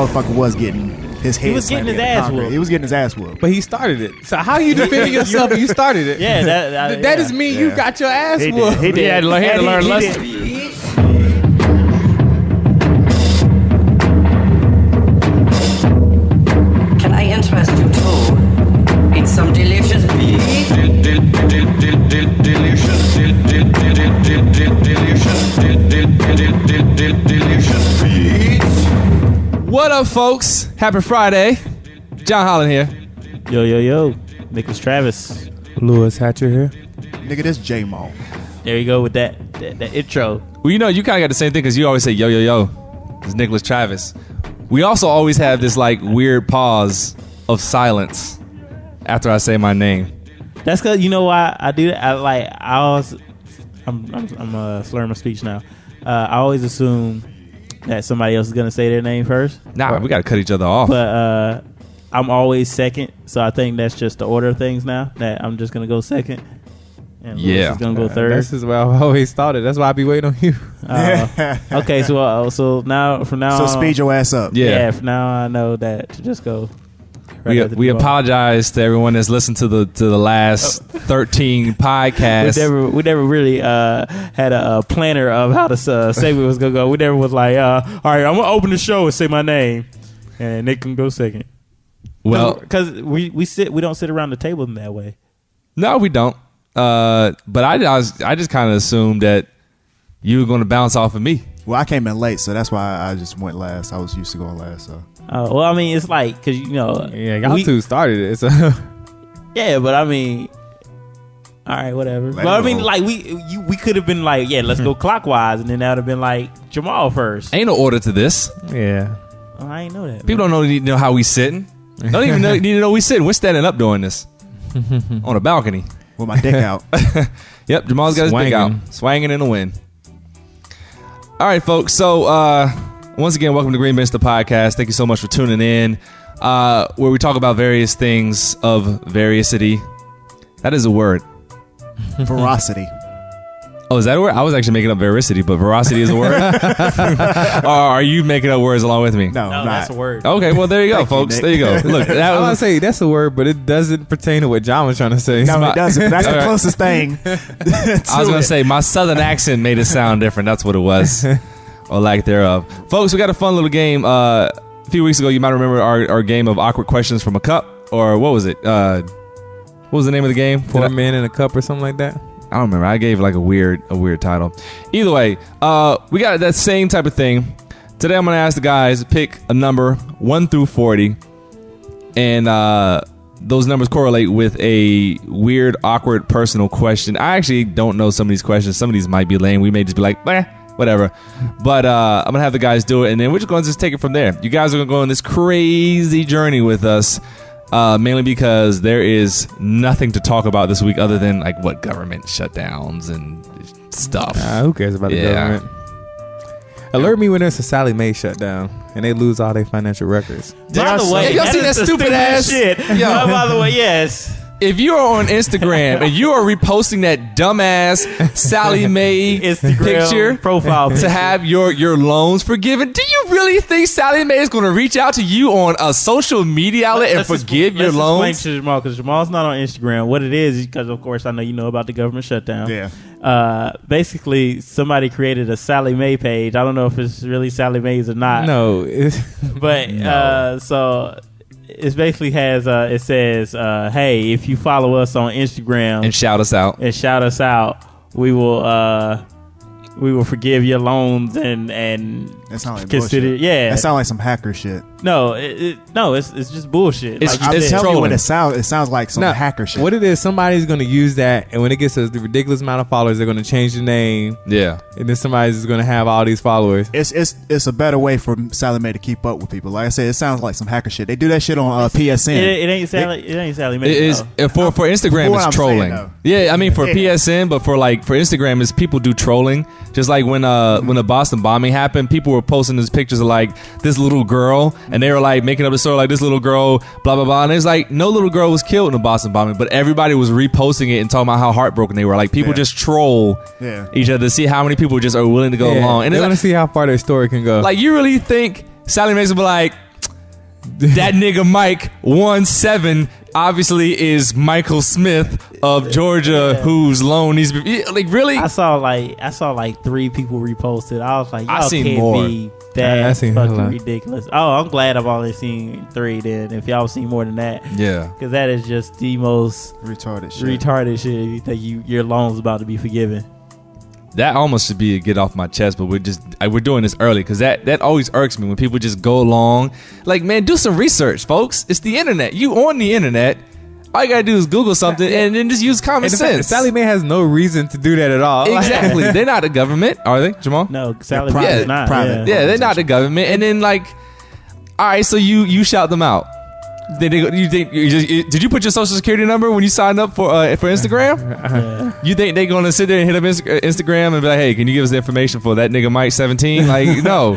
motherfucker was getting his head. He was getting his ass whooped. He was getting his ass whooped. But he started it. So how you defending yourself if you started it? Yeah, that just mean you got your ass whooped. He did. He had to learn a lesson. Can I interest you too in some delicious beef? Delicious beef. What up, folks? Happy Friday. John Holland here. Yo. Nicholas Travis. Lewis Hatcher here. Nigga, this J-Mo. There you go with that intro. Well, you know, you kind of got the same thing because you always say, yo. It's Nicholas Travis. We also always have this, like, weird pause of silence after I say my name. That's because, you know why I do that? I'm slurring my speech now. I always assume that somebody else is going to say their name first. Nah, we got to cut each other off. But I'm always second, so I think that's just the order of things now, that I'm just going to go second. And Lewis is going to go third. This is where I've always started. That's why I be waiting on you. Okay, so now, from now on. So speed your ass up. Yeah, from now on, I know that to just go. We apologize to everyone that's listened to the last 13 podcasts. We never really had a planner of how the segment was gonna go. We never was like, all right, I'm gonna open the show and say my name, and Nick can go second. Well, because we don't sit around the table in that way. No, we don't. But I just kind of assumed that you were going to bounce off of me. Well, I came in late, so that's why I just went last. I was used to going last, so. Well, I mean, it's like, because, you know. Yeah, y'all two started it, so. Yeah, but I mean, all right, whatever. But I mean, like, we could have been like, yeah, let's go clockwise, and then that would have been like Jamaal first. Ain't no order to this. Yeah. Oh, I ain't know that. People don't need to know how we sitting. Don't even need to know we sitting. We're standing up doing this on a balcony. With my dick out. Yep, Jamal's got his dick out. Swanging in the wind. All right, folks. So, once again, welcome to GreenBench, the podcast. Thank you so much for tuning in, where we talk about various things of veracity. That is a word. Veracity. Oh, is that a word? I was actually making up veracity, but veracity is a word? Or are you making up words along with me? No, that's a word. Okay, well, there you go, folks. There you go. Look, I want to say that's a word, but it doesn't pertain to what John was trying to say. No, it doesn't. That's the closest thing. I was going to say, my southern accent made it sound different. That's what it was. Or lack thereof. Folks, we got a fun little game. A few weeks ago, you might remember our game of awkward questions from a cup. Or what was it? What was the name of the game? 4 men in a cup or something like that? I don't remember. I gave like a weird title. Either way, we got that same type of thing. Today I'm going to ask the guys to pick a number 1 through 40. And those numbers correlate with a weird, awkward, personal question. I actually don't know some of these questions. Some of these might be lame. We may just be like, whatever. But I'm going to have the guys do it. And then we're just going to just take it from there. You guys are going to go on this crazy journey with us. Mainly because there is nothing to talk about this week other than like what government shutdowns and stuff. Who cares about the government? Alert me when there's a Sally Mae shutdown and they lose all their financial records. By the way, y'all see that stupid ass shit? Yo. By the way, yes. If you are on Instagram and you are reposting that dumbass Sally Mae Instagram picture profile to have your loans forgiven, do you really think Sally Mae is going to reach out to you on a social media outlet and forgive your loans? Let's explain to Jamal, because Jamal's not on Instagram. What it is because, of course, I know you know about the government shutdown. Yeah. Basically, somebody created a Sally Mae page. I don't know if it's really Sally Mae's or not. No. But so it basically has it says, hey, if you follow us on Instagram and shout us out, we will forgive your loans and that sound like consider bullshit. Yeah, that sound like some hacker shit. No, it's just bullshit. It's I'm telling trolling. you what it sounds like some hacker shit. What it is, somebody's going to use that, and when it gets a ridiculous amount of followers, they're going to change the name. Yeah, and then somebody's going to have all these followers. It's a better way for Sally Mae to keep up with people. Like I said, it sounds like some hacker shit. They do that shit on PSN. It ain't Sally Mae. It is for Instagram. It's trolling. Yeah, I mean for PSN, but for Instagram, is people do trolling. Just like when the Boston bombing happened, people were posting these pictures of like this little girl, and they were like making up a story like this little girl, blah blah blah, and it's like no little girl was killed in the Boston bombing, but everybody was reposting it and talking about how heartbroken they were. Like people just troll each other to see how many people just are willing to go along, and they want to see how far their story can go. Like you really think Sally Mae's will be like, that nigga Mike 1-7 obviously is Michael Smith of Georgia, whose loan he's like really. I saw like 3 people reposted. I was like, y'all I seen can't more. be that I seen fucking hella. ridiculous. Oh, I'm glad I've only seen 3. Then if y'all seen more than that, Yeah. because that is just the most Retarded shit. retarded shit. You think your loan's about to be forgiven? That almost should be a get off my chest, but we're doing this early because that always irks me when people just go along. Like, man, do some research, folks. It's the internet. You on the internet. All you gotta do is Google something and then just use common sense. Sally Mae has no reason to do that at all. Exactly. They're not the government, are they, Jamal? No, Sally private- is not. private. Yeah. Yeah, they're not the government. And then like, all right, so you shout them out. Did you put your social security number when you signed up for Instagram? Yeah. You think they gonna sit there and hit up Instagram and be like, hey, can you give us the information for that nigga Mike 17? Like, no.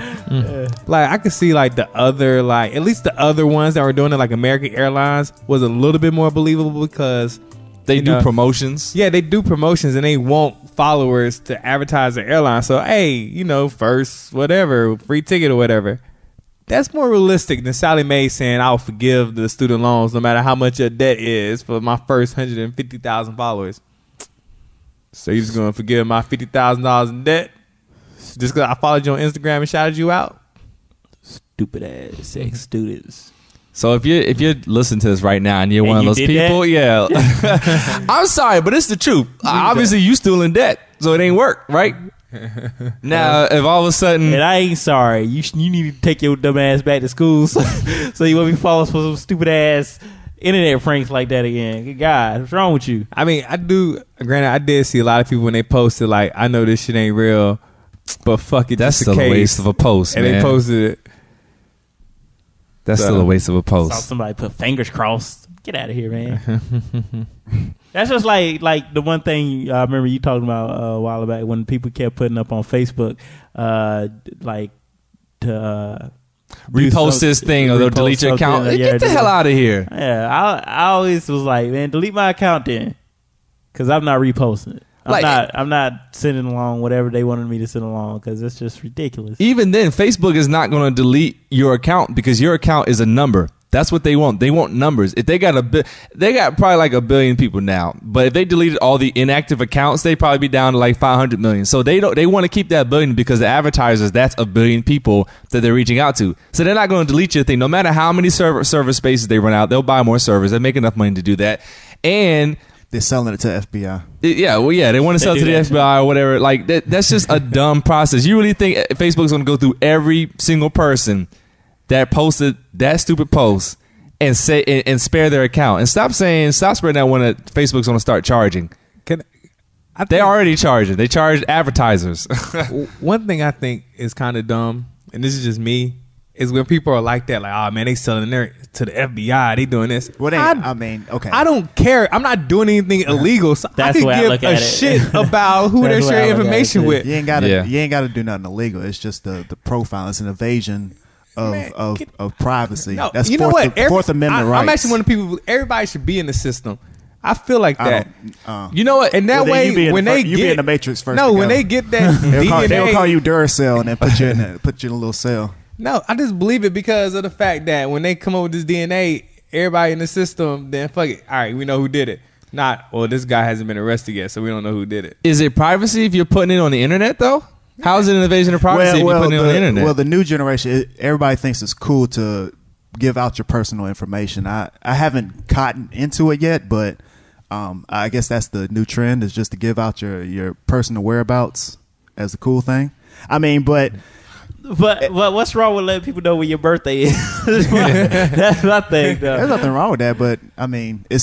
Like I could see like the other like at least the other ones that were doing it like American Airlines was a little bit more believable because They you do know, promotions. Yeah, they do promotions and they want followers to advertise their airline. So hey, first whatever free ticket or whatever. That's more realistic than Sally Mae saying I'll forgive the student loans no matter how much your debt is for my first 150,000 followers. So you're just gonna forgive my $50,000 in debt just because I followed you on Instagram and shouted you out? Stupid ass sex students. So if you listen to this right now and you're And one of you those did people, yeah, I'm sorry, but it's the truth. Obviously, you still in debt, so it ain't work, right? Now, if all of a sudden, And I ain't sorry. You need to take your dumb ass back to school so you won't be falling for some stupid ass internet pranks like that again. Good God, what's wrong with you? I mean, granted, I did see a lot of people when they posted, like, I know this shit ain't real, but fuck it, that's just still in a case. waste of a post, And man. they posted it. That's So- still a waste of a Saw post. somebody put fingers crossed. Get out of here, man. That's just like the one thing I remember you talking about a while back when people kept putting up on Facebook, like to Repost this thing or they'll repost delete your account. something, Get the hell out of here. Yeah, I always was like, man, delete my account then, because I'm not reposting it. I'm not sending along whatever they wanted me to send along because it's just ridiculous. Even then, Facebook is not going to delete your account because your account is a number. That's what they want. They want numbers. If they got they got probably like 1 billion people now. But if they deleted all the inactive accounts, they'd probably be down to like 500 million. So they want to keep that billion because the advertisers, that's 1 billion people that they're reaching out to. So they're not going to delete your thing. No matter how many server spaces they run out, they'll buy more servers. They make enough money to do that. And They're selling it to FBI. they want to sell to the FBI or whatever. Like that's just a dumb process. You really think Facebook's going to go through every single person that posted that stupid post and say and spare their account and stop spreading that one that Facebook's going to start charging? They're already charging. They charge advertisers. One thing I think is kind of dumb, and this is just me, is when people are like that, like, oh man, they selling there to the FBI, they doing this. What okay. I don't care. I'm not doing anything illegal. So That's I the way I can look give a at it. shit about who they're That's the way I sharing look at it, information too. with. You ain't gotta Yeah. you ain't gotta do nothing illegal. It's just the profile. It's an invasion of privacy. No, That's you know what? Fourth Amendment rights. I'm actually one of the people. Everybody should be in the system. I feel like that. You know what? And that Well, then way, you be in when the they you get be in the Matrix first. no, to when go. they get that they'll DNA, call you Duracell and then put you in a little cell. No, I just believe it because of the fact that when they come up with this DNA, everybody in the system, then fuck it. All right, we know who did it. Not, well, this guy hasn't been arrested yet, so we don't know who did it. Is it privacy if you're putting it on the internet though? How is it an invasion of privacy if you're putting it on the internet? Well, the new generation, everybody thinks it's cool to give out your personal information. I haven't gotten into it yet, but I guess that's the new trend, is just to give out your personal whereabouts as a cool thing. I mean, but what's wrong with letting people know when your birthday is? That's my thing, though. there's nothing wrong with that. But I mean, I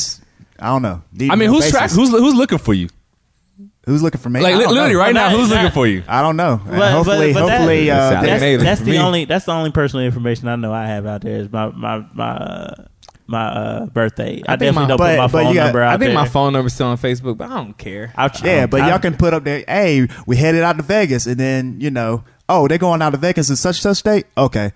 don't know. I mean, who's looking for you? Who's looking for me? Like I don't literally know. right now, Not- who's not- looking for you? I don't know. But hopefully, Sally Mae. that's For the me. only personal information I know I have out there is my birthday. I definitely don't put my but phone you got- number out I think there. my phone number's still on Facebook, but I don't care. Yeah, but y'all can put up there, hey, we headed out to Vegas, and then, they're going out to Vegas in such date? Okay,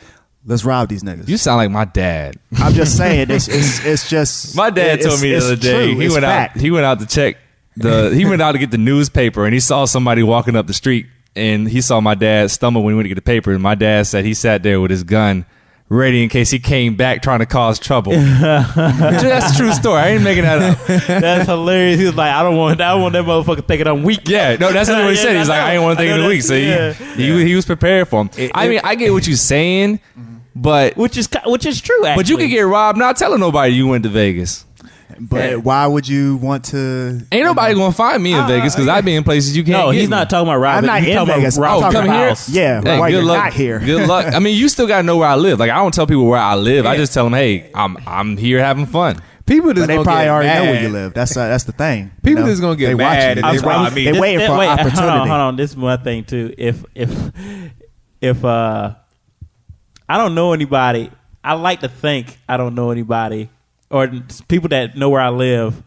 let's rob these niggas. You sound like my dad. I'm just saying, it's just... My dad told me the it's other day true, he it's went fact. out. He went out to check he went out to get the newspaper, and he saw somebody walking up the street, and he saw my dad stumble when he went to get the paper. And my dad said he sat there with his gun, ready in case he came back trying to cause trouble. That's a true story. I ain't making that up. That's hilarious. He was like, I don't want that motherfucker thinking I'm weak. Yeah, no, that's what he said. He's like, I ain't want to think of the week. So he was prepared for him. I mean, I get what you're saying, but which is true. Actually. But you could get robbed not telling nobody you went to Vegas. But why would you want to? Ain't nobody gonna find me in Vegas because I be in places you can't. No, get he's me. not talking about robbing. I'm not in Vegas. About I'm talking here. house. Yeah, Hey, why good you're luck. not here. Good luck. I mean, you still gotta know where I live. Like I don't tell people where I live. I just tell them, hey, I'm here having fun. People just But they gonna probably get already mad. know where you live. That's the thing. People just gonna get mad watching. if they rob me. They waiting for opportunity. Hold on. This is one thing too. If I don't know anybody, I like to think I don't know anybody, or people that know where I live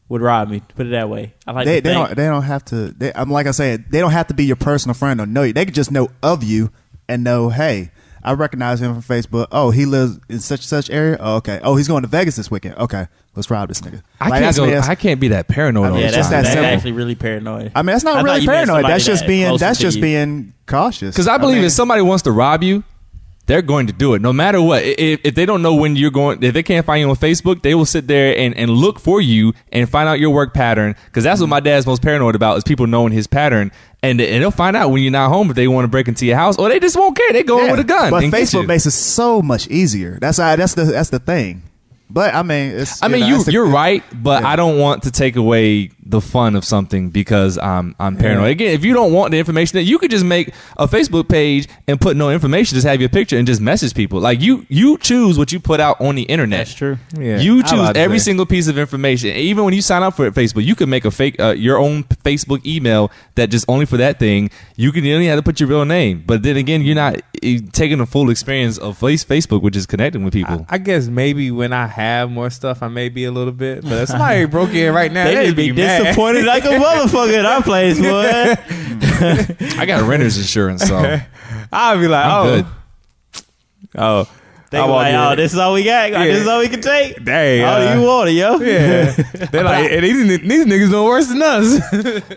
would rob me. Put it that way. I like to think. They don't have to. I'm like I said, they don't have to be your personal friend or know you. They could just know of you and know, hey, I recognize him from Facebook. Oh, he lives in such and such area. Oh, okay. Oh, he's going to Vegas this weekend. Okay, let's rob this nigga. I can't be that paranoid. I mean, all the it's just time. that that's simple. actually really paranoid. I mean, that's I not thought really you meant paranoid. That's somebody just closer to you. being cautious. Because I believe if somebody wants to rob you, they're going to do it no matter what. If they don't know when you're going, if they can't find you on Facebook, they will sit there and look for you and find out your work pattern. Because that's what my dad's most paranoid about is people knowing his pattern. And they'll find out when you're not home if they want to break into your house, or they just won't care. They go in with a gun. But and get Facebook you. makes it so much easier. That's the thing. But I mean, you're right, but I don't want to take away the fun of something because I'm paranoid. Again, if you don't want the information, that you could just make a Facebook page and put no information, just have your picture and just message people. Like you choose what you put out on the internet. That's true. Yeah. You choose every single piece of information. Even when you sign up for Facebook, you can make a fake your own Facebook email that just only for that thing. You only have to put your real name. But then again, you're not taking the full experience of Facebook, which is connecting with people. I guess maybe when I have more stuff, I may be a little bit. But if somebody broke in right now, They they'd just be mad. disappointed like a motherfucker in our place, boy. I got renter's insurance, so I'll be like, I'm good. They were like, oh, this is all we got. Yeah. This is all we can take. Dang, All you want it, yo. Yeah, they're like, hey, these niggas doing worse than us.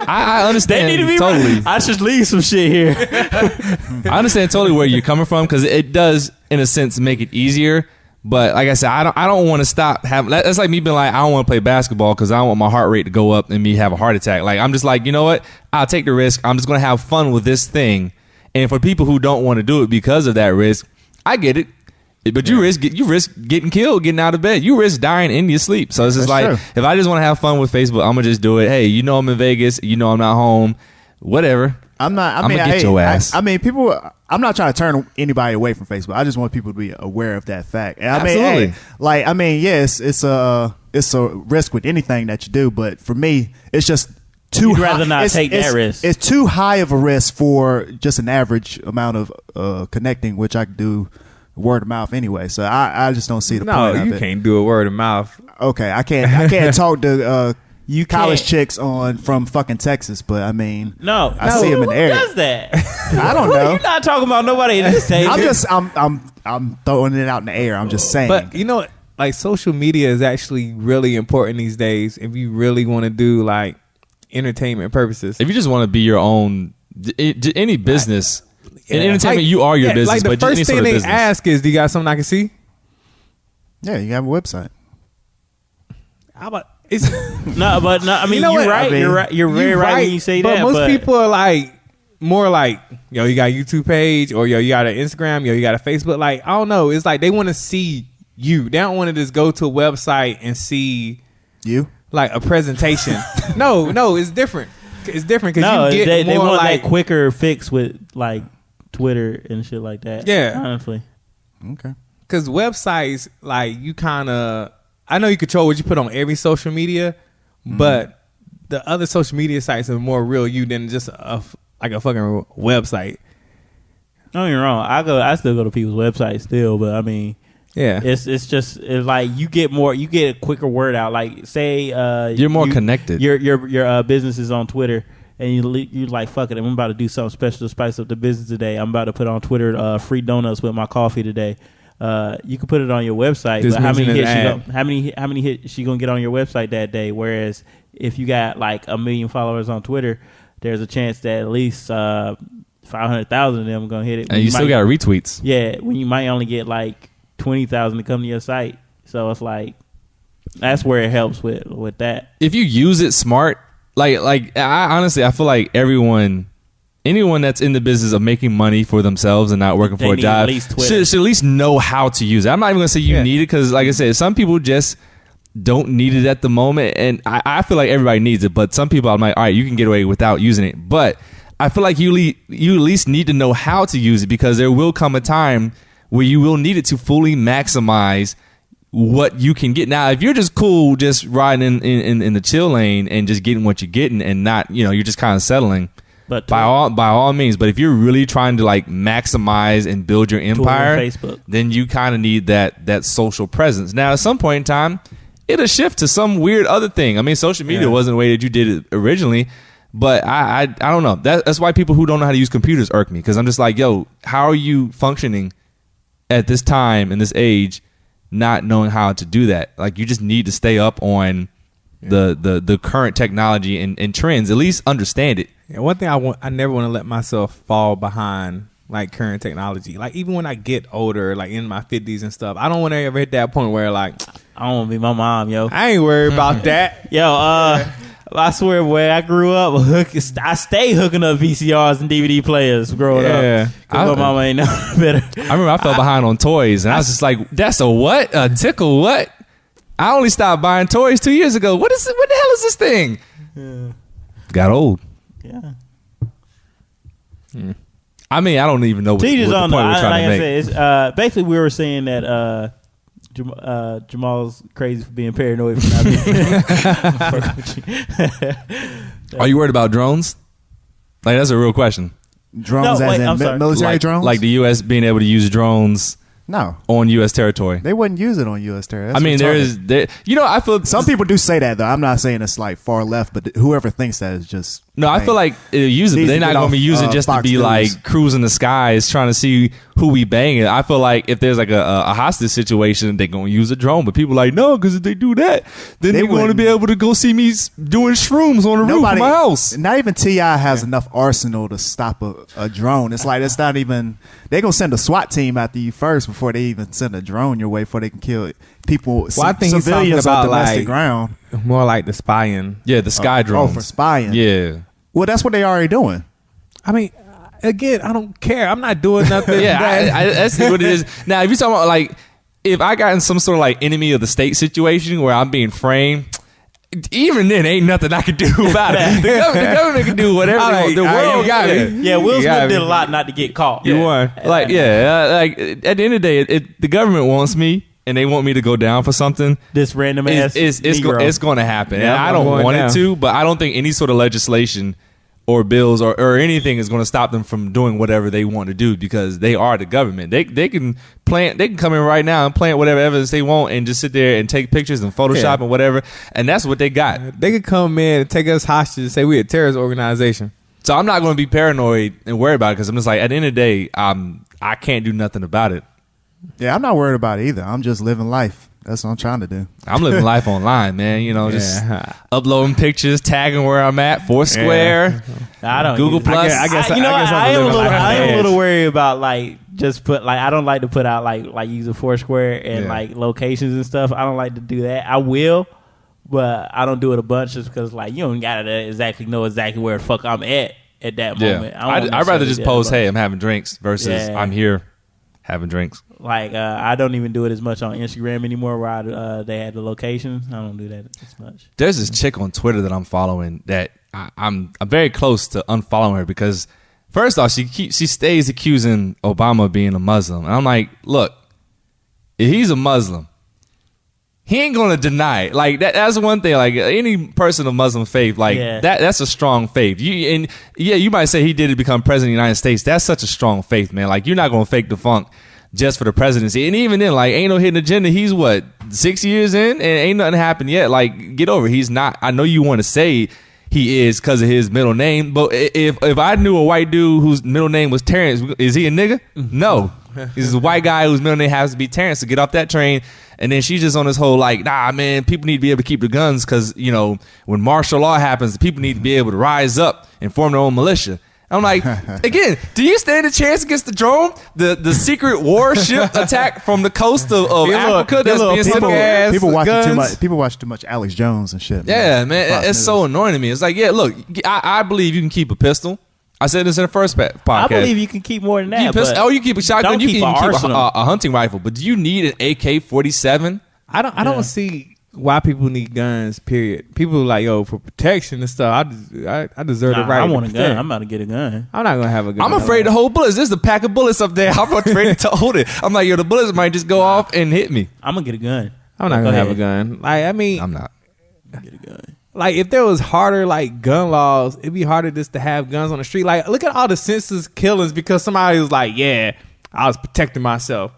I understand They need to be totally. right. I should leave some shit here. I understand totally where you're coming from because it does, in a sense, make it easier. But like I said, I don't want to stop having. That's like me being like, I don't want to play basketball because I don't want my heart rate to go up and me have a heart attack. Like I'm just like, you know what? I'll take the risk. I'm just gonna have fun with this thing. And for people who don't want to do it because of that risk, I get it. But you risk getting killed, getting out of bed. You risk dying in your sleep. So it's just like, true. if I just want to have fun with Facebook, I'm gonna just do it. Hey, you know I'm in Vegas. You know I'm not home. Whatever. I'm not. I'm gonna get your ass. I mean, people. I'm not trying to turn anybody away from Facebook. I just want people to be aware of that fact. And I mean, Absolutely. it's a risk with anything that you do. But for me, it's just too. You'd rather not it's- take that it's- risk. It's too high of a risk for just an average amount of connecting, which I can do word of mouth anyway. So I just don't see the No, point of you it. can't do a word of mouth. Okay, I can't talk to You college can't. chicks from fucking Texas, but I mean, No, I see 'em in the Who area. does that? I don't know. You're not talking about nobody in this table. I'm throwing it out in the air. I'm just saying. But you know what? Like social media is actually really important these days if you really want to do like entertainment purposes. If you just want to be your own, any business in entertainment, you are your business. Like the but just any first sort thing of they business. ask is, "Do you got something I can see?" Yeah, you have a website. How about it's no, but no. I mean, You know you're what? right. I mean, You're right. You're very right when you say but that. Most people are like more like, yo, you got a YouTube page, or yo, you got an Instagram, yo, you got a Facebook. Like, I don't know. It's like they want to see you. They don't want to just go to a website and see You? like a presentation. no, it's different. It's different because no, you get they more want like that quicker fix with like Twitter and shit like that. Yeah. honestly. Okay. because websites like you kind of. I know you control what you put on every social media, but the other social media sites are more real you than just like a fucking website. Don't get me wrong. I still go to people's websites still, but I mean, Yeah, it's like you get a quicker word out. Like say You're more connected. Your business is on Twitter, and you like, fuck it, I'm about to do something special to spice up the business today. I'm about to put on Twitter free donuts with my coffee today. You can put it on your website, Just but how many mention hits an how many hits she gonna get on your website that day? Whereas if you got like 1 million followers on Twitter, there's a chance that at least 500,000 of them are gonna hit it. and you still got retweets. Yeah, when you might only get like 20,000 to come to your site. So it's like that's where it helps with that. If you use it smart, like I honestly, I feel like anyone that's in the business of making money for themselves and not working for a job should at least know how to use it. I'm not even gonna say you need it, because like I said, some people just don't need it at the moment, and I feel like everybody needs it, but some people I'm like, all right, you can get away without using it, but I feel like you at least need to know how to use it, because there will come a time where you will need it to fully maximize what you can get. Now, if you're just cool, just riding in the chill lane and just getting what you're getting, and not, you're just kind of settling, but by all means. But if you're really trying to like maximize and build your empire, Facebook, then you kind of need that social presence. Now, at some point in time, it'll shift to some weird other thing. I mean, social media wasn't the way that you did it originally, but I don't know. That's why people who don't know how to use computers irk me, because I'm just like, yo, how are you functioning at this time in this age not knowing how to do that? Like, you just need to stay up on the current technology and trends. At least understand it. Yeah, one thing I never want to let myself fall behind, like, current technology. Like, even when I get older, like in my 50s and stuff, I don't want to ever hit that point where, like, I don't want to be my mom, yo. I ain't worried about that. Yo, I swear, where I grew up, I stay hooking up VCRs and DVD players growing up. Because my mama ain't know better. I remember I fell behind on toys, and I was just like, that's a what? A tickle what? I only stopped buying toys 2 years ago. What the hell is this thing? Got old. Yeah. I mean, I don't even know what the point we're trying to make. It's, basically, we were saying that Jamal's crazy for being paranoid. For not being Are you worried about drones? Like, that's a real question. Drones military drones? Like the U.S. being able to use drones No. on U.S. territory. They wouldn't use it on U.S. territory. I mean, I feel some people do say that, though. I'm not saying it's like far left, but whoever thinks that is just. No, I feel like they'll use it, but they're not going to be using just to be like cruising the skies trying to see who we banging. I feel like if there's like a hostage situation, they're going to use a drone. But people are like, no, because if they do that, then they're going to be able to go see me doing shrooms on the roof of my house. Not even T.I. has enough arsenal to stop a drone. It's like, it's not even. They're going to send a SWAT team after you first before they even send a drone your way before they can kill people. Well, I think civilians about on domestic like, ground. More like the spying. Yeah, the sky drones. Oh, for spying. Yeah. Well, that's what they already doing. I mean, again, I don't care. I'm not doing nothing. That's what it is. Now, if you're talking about like, if I got in some sort of like enemy of the state situation where I'm being framed, even then, ain't nothing I can do about it. The government can do whatever they want. The world got it. Yeah, Will Smith did a lot not to get caught. You won. Like, like at the end of the day, the government wants me, and they want me to go down for something. This random ass it's going to happen. Yeah, and I don't want it to, but I don't think any sort of legislation or bills or anything is going to stop them from doing whatever they want to do, because they are the government. They can plant. They can come in right now and plant whatever evidence they want and just sit there and take pictures and Photoshop and whatever. And that's what they got. They could come in and take us hostage and say we're a terrorist organization. So I'm not going to be paranoid and worry about it, because I'm just like, at the end of the day, I can't do nothing about it. Yeah, I'm not worried about it either. I'm just living life. That's what I'm trying to do. I'm living life online, man. Just uploading pictures, tagging where I'm at, Foursquare, I don't Google Plus. I am a little worried about like just put like I don't like to put out like using Foursquare and like locations and stuff. I don't like to do that. I will, but I don't do it a bunch just because like you don't gotta exactly know exactly where the fuck I'm at that moment. I'd rather just post, hey, I'm having drinks versus I'm here having drinks. Like I don't even do it as much on Instagram anymore, where they have the locations. I don't do that as much. There's this chick on Twitter that I'm following that I'm very close to unfollowing her, because first off, she stays accusing Obama of being a Muslim, and I'm like, look, if he's a Muslim, he ain't gonna deny it. Like that's one thing. Like any person of Muslim faith, like that's a strong faith. You might say he did it become president of the United States. That's such a strong faith, man. Like you're not gonna fake the funk just for the presidency. And even then, like ain't no hidden agenda. He's what, 6 years in, and ain't nothing happened yet. Like get over it. He's not. I know you want to say he is because of his middle name, but if I knew a white dude whose middle name was Terrence, is he a nigga? No. He's a white guy whose middle name has to be Terrence to get off that train. And then she's just on this whole like, nah, man, people need to be able to keep the guns because, when martial law happens, people need to be able to rise up and form their own militia. I'm like, again, do you stand a chance against the drone? The secret warship attack from the coast of Africa that's being sent over? People watch too much Alex Jones and shit. Yeah, man, it's so annoying to me. It's like, yeah, look, I believe you can keep a pistol. I said this in the first podcast. I believe you can keep more than that. You keep a shotgun. You can keep arsenal. a hunting rifle. But do you need an AK-47? I don't see why people need guns. Period. People are like, yo, for protection and stuff. I deserve the right. I want a gun. I'm about to get a gun. I'm not gonna have a gun. I'm afraid to hold bullets. There's a pack of bullets up there. I'm afraid to hold it. I'm like, yo, the bullets might just go off and hit me. I'm gonna get a gun. I'm not gonna have a gun. Like, I mean, I'm not. Get a gun. Like, if there was harder, like, gun laws, it'd be harder just to have guns on the street. Like, look at all the senseless killings because somebody was like, yeah, I was protecting myself.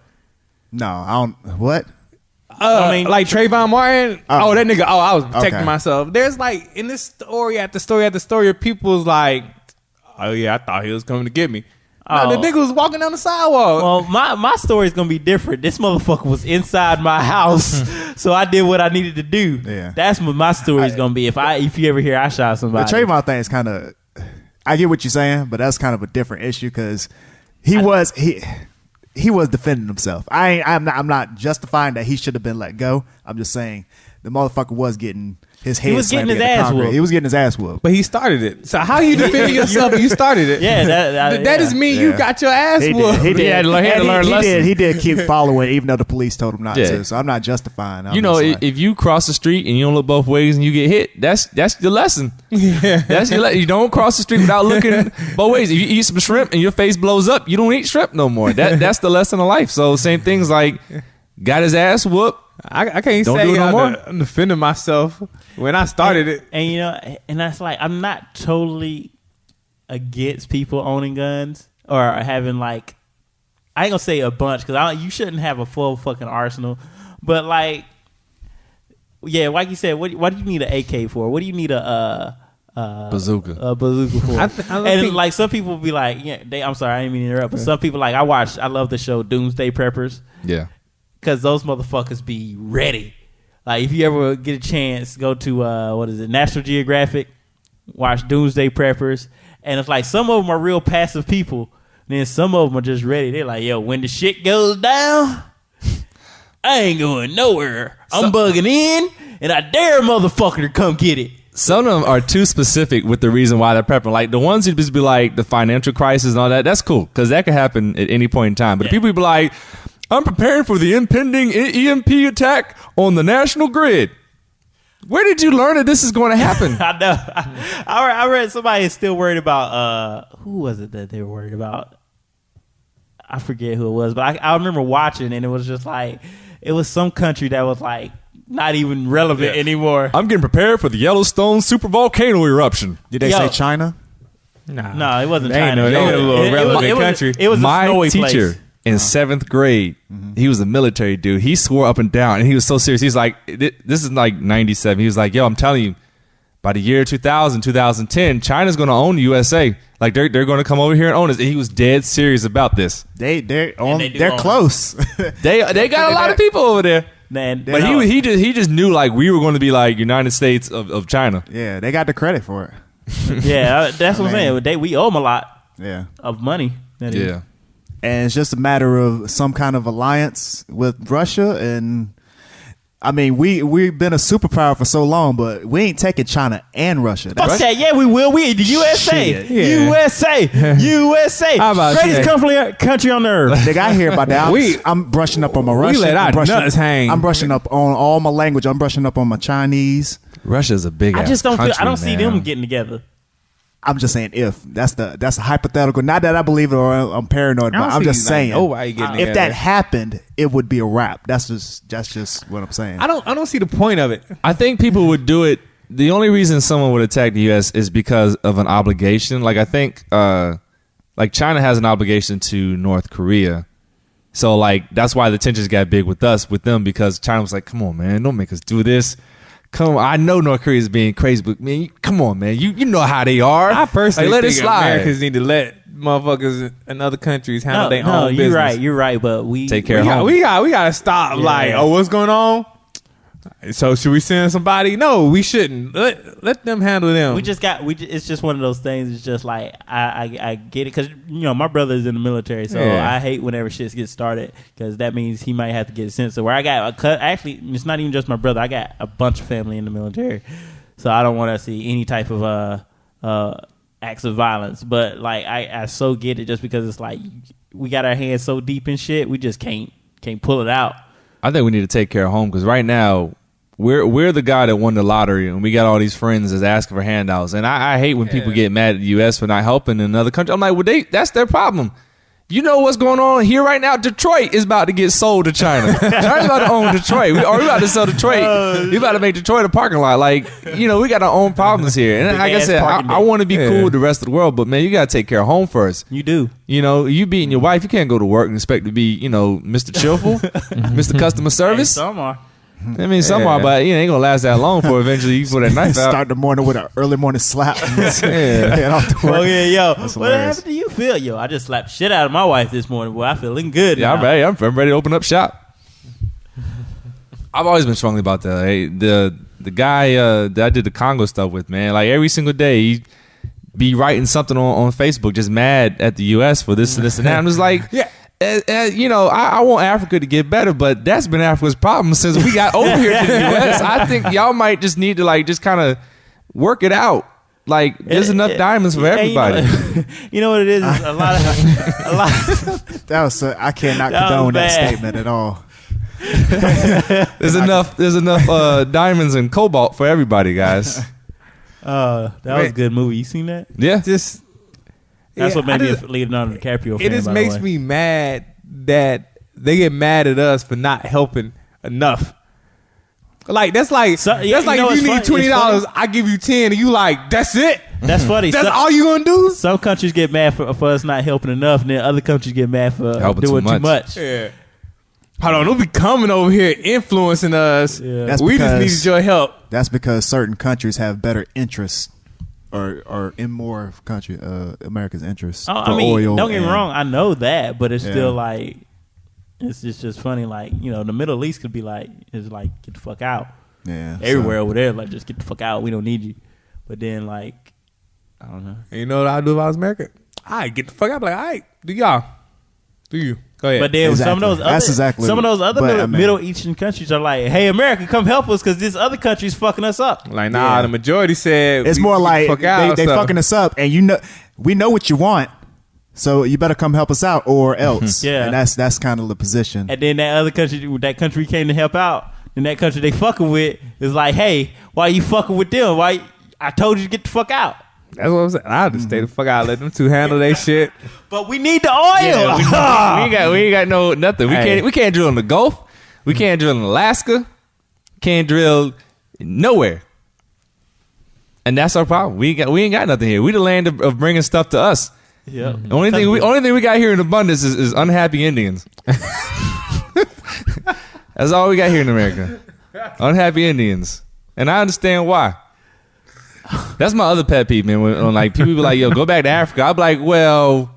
No, I don't. What? I mean, like Trayvon Martin. That nigga. I was protecting Okay. myself. There's like, in this story after story after story, people's like, oh yeah, I thought he was coming to get me. No, the nigga was walking down the sidewalk. Well, my story is gonna be different. This motherfucker was inside my house, so I did what I needed to do. Yeah. That's what my story is gonna be. If you ever hear I shot The somebody, Trayvon thing is kind of. I get what you're saying, but that's kind of a different issue because he was defending himself. I'm not justifying that he should have been let go. I'm just saying the motherfucker was getting his head. He was getting his ass whooped. He was getting his ass whooped. But he started it. So how you defending yourself if you started it? Yeah, that just mean you got your ass whooped. He did. He had to learn a lesson. He did keep following, even though the police told him not Yeah. to. So I'm not justifying. You know, if you cross the street and you don't look both ways and you get hit, that's the lesson. That's your lesson. You don't cross the street without looking both ways. If you eat some shrimp and your face blows up, you don't eat shrimp no more. That's the lesson of life. So same things like got his ass whooped. I can't Don't say do it no more. I'm defending myself when I started it. And you know, and that's like, I'm not totally against people owning guns or having like, I ain't gonna say a bunch because you shouldn't have a full fucking arsenal, but like, yeah, like you said, what do you need an AK for? What do you need a Bazooka. A bazooka for? I and think- like some people be like, yeah, I'm sorry, I didn't mean to interrupt, but some people like I love the show Doomsday Preppers. Yeah. Because those motherfuckers be ready. Like, if you ever get a chance, go to, National Geographic, watch Doomsday Preppers. And it's like, some of them are real passive people. Then some of them are just ready. They're like, yo, when the shit goes down, I ain't going nowhere. I'm bugging in, and I dare a motherfucker to come get it. Some of them are too specific with the reason why they're prepping. Like the ones who just be like the financial crisis and all that, that's cool. Because that could happen at any point in time. But the people who be like, I'm preparing for the impending EMP attack on the national grid. Where did you learn that this is going to happen? I know. I read somebody is still worried about, who was it that they were worried about? I forget who it was, but I remember watching and it was just like, it was some country that was like not even relevant anymore. I'm getting prepared for the Yellowstone supervolcano eruption. Did they say China? No, it wasn't They ain't China. no- they ain't a little relevant country. It was a My snowy teacher place. in 7th grade, he was a military dude. He swore up and down, and he was so serious. He's like, this is like 97. He was like, yo, I'm telling you, by the year 2000, 2010, China's going to own the USA. Like, they're going to come over here and own us. And he was dead serious about this. They're own close. They got a lot of people over there. Man, But he just knew, like, we were going to be like United States of China. Yeah, they got the credit for it. yeah, that's what I'm saying. We owe them a lot Yeah. of money. That is. Yeah. And it's just a matter of some kind of alliance with Russia. And I mean, we've been a superpower for so long, but we ain't taking China and Russia. Fuck that. Yeah, we will. We the USA. Shit. Yeah. USA. How about Greatest country on the earth. Nigga, I hear about that. I'm brushing up on my Russian. let our I'm brushing, nuts hang. I'm brushing up on all my language. I'm brushing up on my Chinese. Russia's a big I ass just don't feel. country, I don't see them man. getting together. I'm just saying if that's a hypothetical. Not that I believe it or I'm paranoid, but I'm just saying if that happened, it would be a wrap. That's just what I'm saying. I don't see the point of it. I think people would do it. The only reason someone would attack the U.S. is because of an obligation. Like I think, like China has an obligation to North Korea, so like that's why the tensions got big with them because China was like, "Come on, man, don't make us do this." Come on, I know North Korea is being crazy, but man, come on, man, you know how they are. I personally like, let think it slide. Americans need to let motherfuckers in other countries handle their own business. You're right. But we Take care We of home. got to stop. Yeah. Like, oh, what's going on? So should we send somebody? No, we shouldn't. Let them handle them. It's just one of those things. It's just like I get it because my brother is in the military, so I hate whenever shit gets started because that means he might have to get sent. So where I got actually, it's not even just my brother. I got a bunch of family in the military, so I don't want to see any type of acts of violence. But like I so get it just because it's like we got our hands so deep in shit, we just can't pull it out. I think we need to take care of home because right now we're the guy that won the lottery and we got all these friends that's asking for handouts. And I hate when people get mad at the U.S. for not helping another country. I'm like, well, that's their problem. You know what's going on here right now? Detroit is about to get sold to China. China's about to own Detroit. We about to sell Detroit. We about to make Detroit a parking lot. Like, we got our own problems here. And like I said, I want to be cool with the rest of the world, but man, you got to take care of home first. You do. You beating your wife, you can't go to work and expect to be, Mr. Cheerful, Mr. Customer Service. Hey, some are. I mean, some are, but ain't gonna last that long for eventually you put that knife out. Start the morning with an early morning slap. Oh yeah, yo. What happened to you, Phil? Yo, I just slapped shit out of my wife this morning. Boy, I feeling good. Yeah, I'm ready to open up shop. I've always been strongly about that. Hey, the guy that I did the Congo stuff with, man, like every single day he be writing something on Facebook, just mad at the U.S. for this and this and that. I'm just like, yeah. I want Africa to get better, but that's been Africa's problem since we got over here to the U.S. I think y'all might just need to just kind of work it out. Like, there's enough diamonds for everybody. You know what it is? A lot. That was I cannot condone that statement at all. There's enough diamonds and cobalt for everybody, guys. That was a good movie. You seen that? Yeah. That's what made me a Leonardo DiCaprio fan. It just makes me mad that they get mad at us for not helping enough. Like that's like if you need $20, I give you 10, and you like that's it. That's funny. That's all you gonna do. Some countries get mad for us not helping enough, and then other countries get mad for helping doing too much. Yeah. Hold on, don't be coming over here influencing us. Yeah. We just needed your help. That's because certain countries have better interests. Or in more country, America's interests. I mean, don't get me wrong. I know that, but it's still like it's just funny. Like the Middle East could be like, it's like get the fuck out. Yeah, everywhere over there, like just get the fuck out. We don't need you. But then like, I don't know. And you know what I do if I was American? I get the fuck out. Like, all right, do y'all? Do you? Go ahead. But then some of those other Middle Eastern countries are like, "Hey, America, come help us because this other country's fucking us up." Like, nah, the majority said it's more like they fucking us up, and we know what you want, so you better come help us out or else. Yeah, and that's kind of the position. And then that other country came to help out, and that country they fucking with is like, "Hey, why you fucking with them? Why I told you to get the fuck out." That's what I'm saying. I'll just stay the fuck out. Let them two handle their shit. But we need the oil. Yeah, we ain't got nothing. We can't drill in the Gulf. We can't drill in Alaska. Can't drill nowhere. And that's our problem. We ain't got nothing here. We the land of bringing stuff to us. Yeah. The only thing we got here in abundance is unhappy Indians. That's all we got here in America. Unhappy Indians. And I understand why. That's my other pet peeve, man. When like people be like, "Yo, go back to Africa," I'm like, "Well,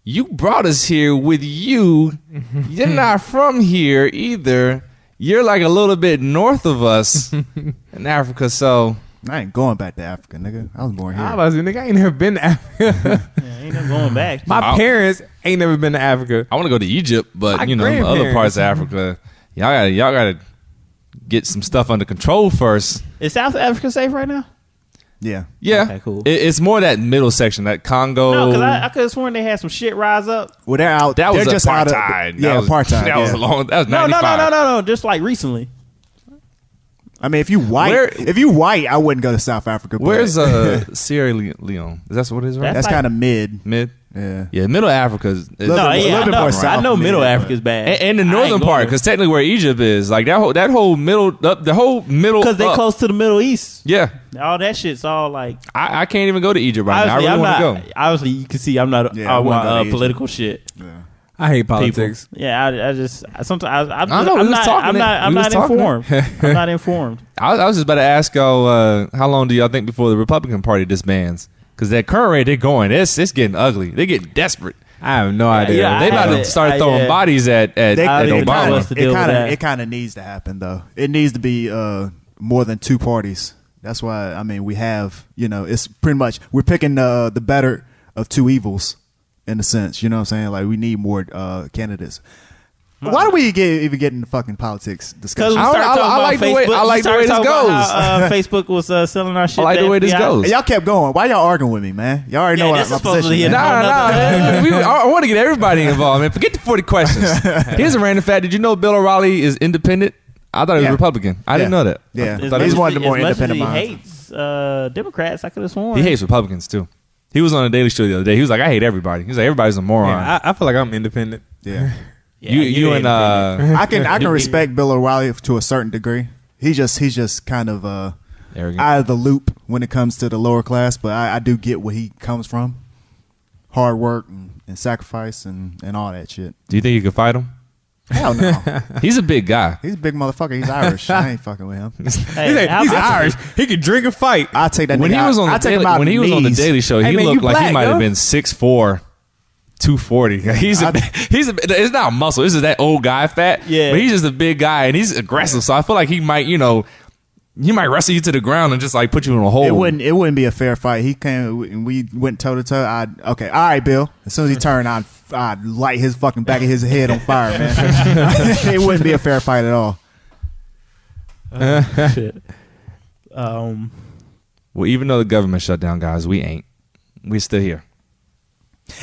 you brought us here with you. You're not from here either. You're like a little bit north of us in Africa." So I ain't going back to Africa, nigga. I was born here. I ain't never been to Africa. Ain't never going back. My parents ain't never been to Africa. I want to go to Egypt, but other parts of Africa, y'all gotta get some stuff under control first. Is South Africa safe right now? Yeah. Okay, cool. It's more that middle section, that Congo. No, because I could have sworn they had some shit rise up. Well, they're out. That was just apartheid. Apartheid. That was long. That was 95. No. Just like recently. I mean, if you white, I wouldn't go to South Africa. Where's Sierra Leone? Is that what it is? Right? That's kind of mid. Yeah, Middle Africa is. I know Middle Africa is bad, and the northern part, because technically where Egypt is, like that whole middle, because they close to the Middle East. Yeah, all that shit's all like. I can't even go to Egypt right now. I really want to go. Obviously, you can see I'm not on political shit. Yeah. I hate politics. People. Yeah, I just sometimes I'm not informed. I'm not informed. I was just about to ask y'all, how long do y'all think before the Republican Party disbands? Because that current rate they're going, it's getting ugly. They're getting desperate. I have no idea. Yeah, They about to start throwing bodies at Obama. what's to deal with that. It kind of needs to happen though. It needs to be more than two parties. That's why I mean we have it's pretty much we're picking the better of two evils in a sense. You know what I'm saying? Like we need more candidates. Why do we even get into fucking politics discussion? I like the way this goes. Facebook was selling our shit. I like the way this goes. Hey, y'all kept going. Why y'all arguing with me, man? Y'all already know what my position is. I want to get everybody involved, man. Forget the 40 questions. Here's a random fact. Did you know Bill O'Reilly is independent? I thought he was Republican. I didn't know that. Yeah. He's one of the more independent minds. minds. He hates Democrats. I could have sworn. He hates Republicans, too. He was on the Daily Show the other day. He was like, I hate everybody. He's like, everybody's a moron. Yeah, I feel like I'm independent. Yeah. You and I can respect Bill O'Reilly to a certain degree. He's just kind of arrogant, out of the loop when it comes to the lower class, but I do get where he comes from. Hard work and sacrifice and all that shit. Do you think you could fight him? Hell no. He's a big guy. He's a big motherfucker. He's Irish. I ain't fucking with him. Hey, He's Irish. He can drink and fight. I'll take that When nigga he was out. on the I'll take Daily, him out when he on was on the knees. Daily Show, Hey, he man, looked you like he black, might have yo. been 6'4", 240. He's it's not muscle. This is that old guy fat. Yeah. But he's just a big guy and he's aggressive. So I feel like he might, he might wrestle you to the ground and just like put you in a hole. It wouldn't be a fair fight. He came and we went toe to toe. Okay, all right, Bill. As soon as he turned, I'd light his fucking back of his head on fire, man. It wouldn't be a fair fight at all. Shit. Well, even though the government shut down, guys, we ain't. We still here.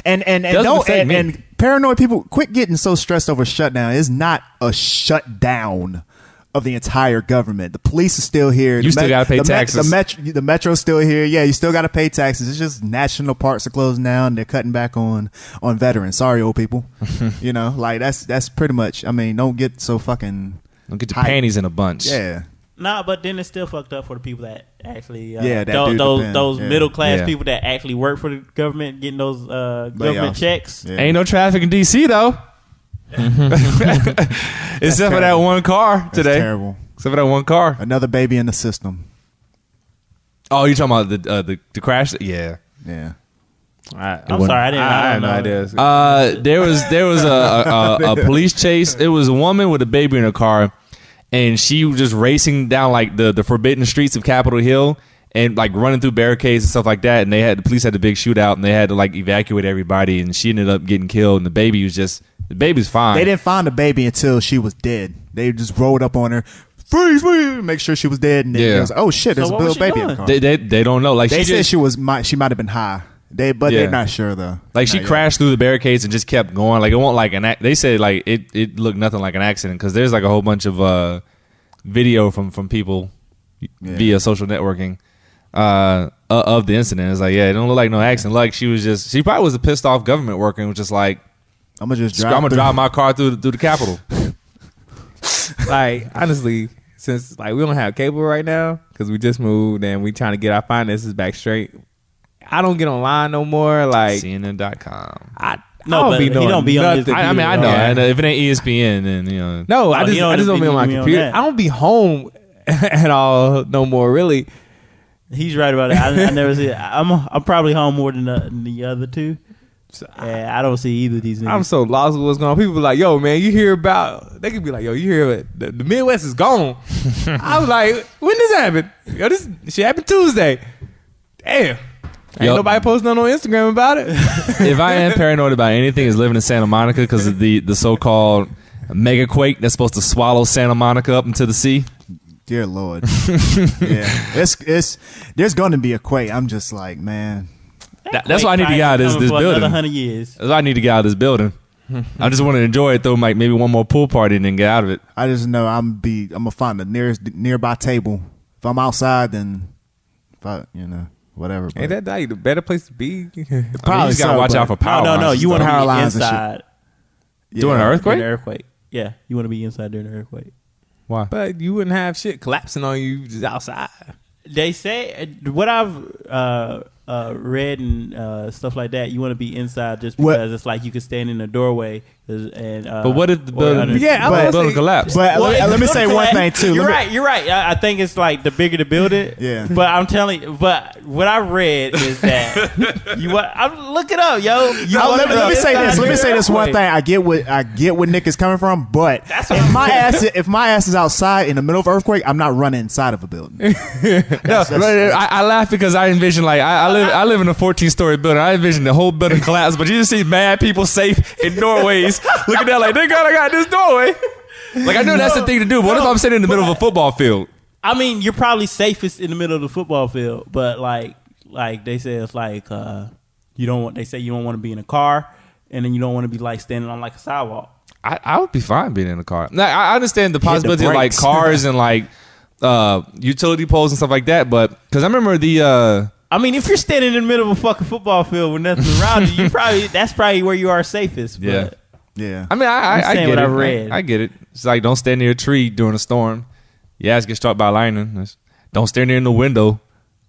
And Doesn't no affect me. and paranoid people quit getting so stressed over shutdown. It's not a shutdown of the entire government. The police is still here. You still gotta pay taxes. The metro's still here. Yeah, you still got to pay taxes. It's just national parks are closing down. They're cutting back on veterans. Sorry, old people. Like that's pretty much. I mean, don't get so fucking. Don't get your panties in a bunch. Yeah. Nah, but then it's still fucked up for the people that actually, that do depend. those Yeah. middle class Yeah. people that actually work for the government, getting those government Layoffs. checks. Yeah. Ain't no traffic in DC though. Except for that one car That's today. terrible. Except for that one car. Another baby in the system. Oh, you talking about the crash? Yeah. Yeah. I'm sorry, I had don't no know. idea. There was a police chase. It was a woman with a baby in her car, and she was just racing down like the forbidden streets of Capitol Hill and like running through barricades and stuff like that. And the police had a big shootout, and they had to like evacuate everybody. And she ended up getting killed. And the baby's fine. They didn't find the baby until she was dead. They just rolled up on her, freeze, make sure she was dead, and then it was like, oh shit, there's So a what was little she baby in the doing? car. They don't know. Like They she said just, she might have been high. They're not sure though. like she Not yet. crashed through the barricades and just kept going. Like it won't like they said like it looked nothing like an accident because there's like a whole bunch of video from people via social networking of the incident. It's like it don't look like no accident. Like she probably was a pissed off government worker and was just like, I'm gonna drive my car through the Capitol. Like honestly, since like we don't have cable right now because we just moved and we trying to get our finances back straight, I don't get online no more. Like CNN.com. I No, don't but be he knowing don't be on his nothing. I mean, I know. Yeah. And if it ain't ESPN, then No, I you just don't be on my be on computer. that. I don't be home at all no more. Really, He's right about it. I never see it. I'm probably home more than the other two. Yeah, I don't see either of these niggas. I'm so lost with what's going on. People be like, yo, man, you hear about... They could be like, yo, you hear it. The Midwest is gone. I was like, when this happened? Yo, this shit happened Tuesday. Damn. Ain't nobody posting on Instagram about it. if I am paranoid about anything, is living in Santa Monica because of the so-called mega quake that's supposed to swallow Santa Monica up into the sea. Dear Lord. Yeah. It's there's going to be a quake. I'm just like, man. That's why I need to get out of this building. Another 100 years. That's why I need to get out of this building. I just want to enjoy it, throw like maybe one more pool party and then get out of it. I just know I'm gonna find the nearby table. If I'm outside, then whatever. But Ain't that like the better place to be? I mean, you probably just gotta so, watch but- out for power. No. lines You and want to stuff. Power be lines and shit. inside During an earthquake? during the earthquake. Yeah, you want to be inside during the earthquake. Why? But you wouldn't have shit collapsing on you just outside. They say what I've read and stuff like that. You want to be inside just because What- it's like you can stand in the doorway. But what if the building? Building collapse. But let me say one thing too. You're right. I think it's like the bigger the building. Yeah. But I'm telling you. But what I read is that look it up, yo. Let me say this. Let me say this one thing. I get what Nick is coming from, but if my ass is outside in the middle of an earthquake, I'm not running inside of a building. I laugh because I envision like I live in a 14-story building. I envision the whole building collapse, but you just see mad people safe in doorways. Looking down like, thank God I got this doorway. Like, I know that's the thing to do. But what if I'm sitting in the middle of a football field? I mean, you're probably safest in the middle of the football field, but like they say, it's like you don't want. They say you don't want to be in a car, and then you don't want to be like standing on like a sidewalk. I would be fine being in a car. Now, I understand the possibility of like cars and like utility poles and stuff like that, but because I remember I mean, if you're standing in the middle of a fucking football field with nothing around you, that's probably where you are safest. But yeah. I mean, I get it. I read. I get it. It's like don't stand near a tree during a storm. Your ass get struck by lightning. Don't stand near in the window.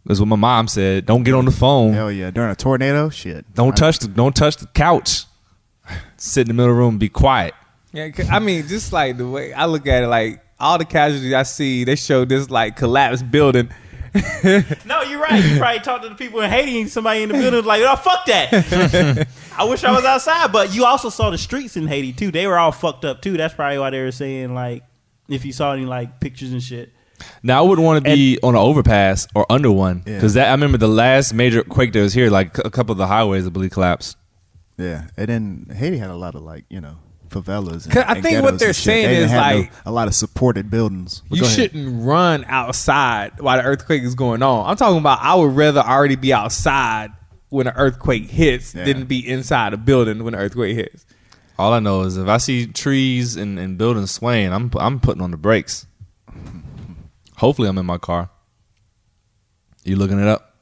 That's what my mom said. Don't get on the phone. Hell yeah! During a tornado, shit. Don't touch the couch. Sit in the middle of the room and be quiet. Yeah, I mean, just like the way I look at it, like all the casualties I see, they show this like collapsed building. No, you're right. You probably talked to the people in Haiti and somebody in the building was like, oh, fuck that. I wish I was outside. But you also saw the streets in Haiti, too. They were all fucked up, too. That's probably why they were saying, like, if you saw any, like, pictures and shit. Now, I wouldn't want to be on an overpass or under one. Because I remember the last major quake that was here, like, a couple of the highways, I believe, collapsed. Yeah. And then Haiti had a lot of, like, favelas. I think what they're saying is like a lot of supported buildings. You shouldn't run outside while the earthquake is going on. I'm talking about I would rather already be outside when an earthquake hits than be inside a building when an earthquake hits. All I know is if I see trees and buildings swaying, I'm putting on the brakes. Hopefully, I'm in my car. You looking it up?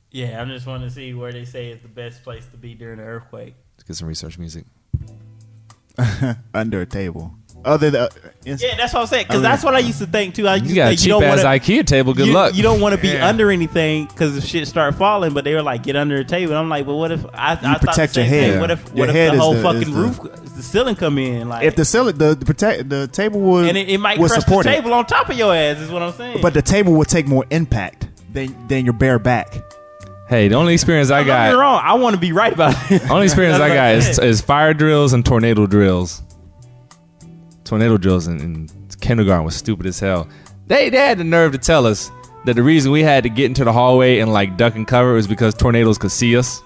Yeah, I'm just wanting to see where they say is the best place to be during an earthquake. Let's get some research music. Under a table. Other than that's what I'm saying. Because that's what I used to think too. You got a cheap ass IKEA table. Good luck. You don't want to be under anything because if shit start falling. But they were like, get under a table. And I'm like, well, what if I protect your head? What if the whole fucking roof, the ceiling come in? Like if the ceiling, the table would, and it might crush the table on top of your ass. Is what I'm saying. But the table would take more impact than your bare back. Hey, the only experience I got. You're wrong. I want to be right about it. Only experience I got is fire drills and tornado drills. Tornado drills in kindergarten was stupid as hell. They had the nerve to tell us that the reason we had to get into the hallway and like duck and cover was because tornadoes could see us,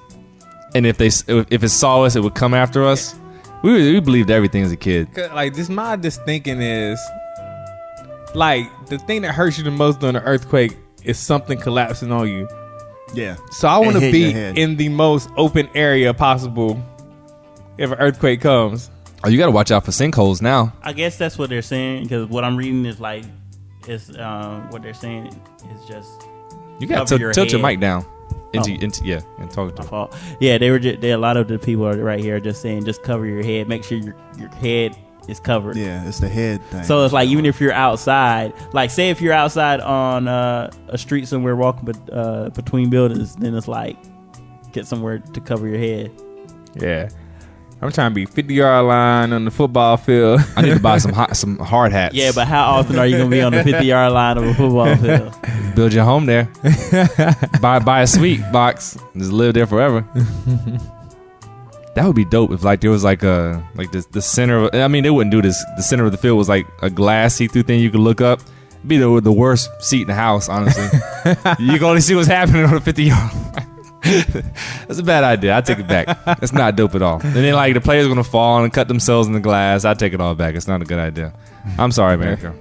and if it saw us, it would come after us. We believed everything as a kid. Like my thinking is like the thing that hurts you the most during an earthquake is something collapsing on you. Yeah. So I want to be in the most open area possible if an earthquake comes. Oh, you got to watch out for sinkholes now. I guess that's what they're saying because what I'm reading is like, what they're saying is just you got to tilt your mic down. And talk to them. Yeah, a lot of the people are right here are just saying just cover your head. Make sure your head is covered. Yeah, it's the head thing. So it's like even if you're outside, like say if you're outside on a street somewhere walking between buildings, then it's like get somewhere to cover your head. Yeah. I'm trying to be 50-yard line on the football field. I need to buy some hard hats. Yeah, but how often are you going to be on the 50-yard line of a football field? Build your home there. buy a suite box. Just live there forever. That would be dope if like there was like the center of, I mean, they wouldn't do this. The center of the field was like a glass see-through thing you could look up. It'd be the worst seat in the house, honestly. You can only see what's happening on the 50-yard line. That's a bad idea. I take it back. It's not dope at all. And then like the players are gonna fall and cut themselves in the glass. I take it all back. It's not a good idea. I'm sorry, America.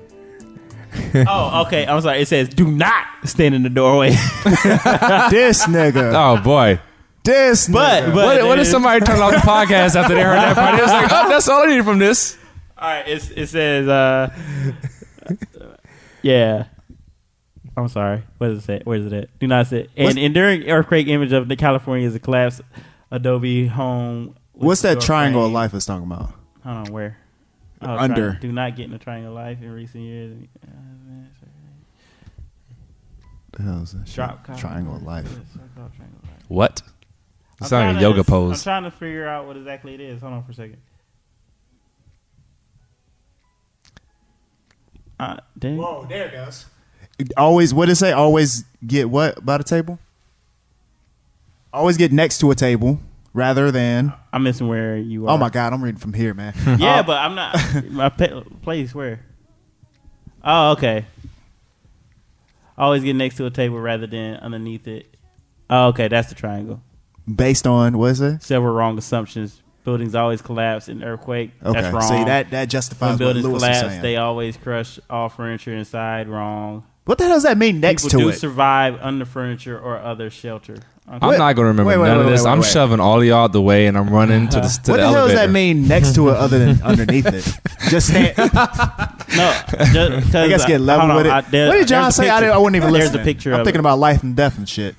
Oh, okay. I'm sorry. It says do not stand in the doorway. This nigga. Oh boy. This nigga. But what if somebody turned off the podcast after they heard that part? It was like, oh, that's all I needed from this. All right. It says yeah. I'm sorry. What does it say? Where is it at? Do not say. An enduring earthquake image of the California is a collapsed Adobe home. What's that triangle of life is talking about? Hold on, where? Under. Do not get in the triangle of life in recent years. The hell is that? Triangle of life. What? It's like a yoga pose. I'm trying to figure out what exactly it is. Hold on for a second. Dang. Whoa, there it goes. Always, what did it say? Always get what by the table? Always get next to a table rather than. I'm missing where you are. Oh my God, I'm reading from here, man. Yeah, but I'm not. My place where? Oh, okay. Always get next to a table rather than underneath it. Oh, okay, that's the triangle. Based on what is it? Several wrong assumptions. Buildings always collapse in earthquake. Okay, That's wrong. see that justifies When what buildings Lewis was collapse, saying. they always crush all furniture inside. Wrong. What the hell does that mean? Next People to do it. survive under furniture or other shelter. Okay. I'm not going to remember none of this. I'm shoving all of y'all out the way, and I'm running to the What the hell elevator. does that mean? Next to it, other than underneath it. Just stand. No, I guess get level with it. What did John say? I wasn't even listening. There's a picture I'm of thinking it. about life and death and shit.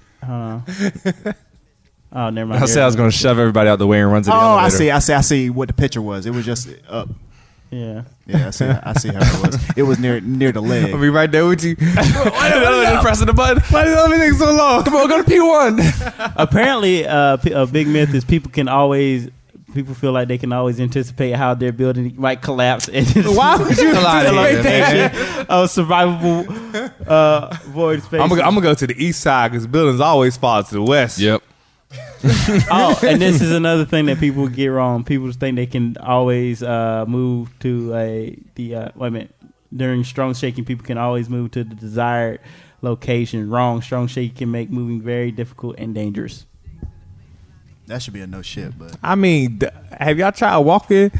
Oh, never mind. I said I was going to shove everybody out the way and run to the Oh, elevator. I see what the picture was. It was just up. Yeah. Yeah, I see how it was. It was near the leg. I'll be right there with you. Why did pressing the button? Why did everything so long? Come on, go to P1. Apparently, a big myth is people feel like they can always anticipate how their building might collapse. And Why would you anticipate that? Survivable void space. I'm gonna go to the east side because buildings always fall to the west. Yep. Oh, and this is another thing that people get wrong. People think they can always move to wait a minute. During strong shaking, people can always move to the desired location. Wrong. Strong shaking can make moving very difficult and dangerous. That should be a no shit, but I mean, have y'all tried walking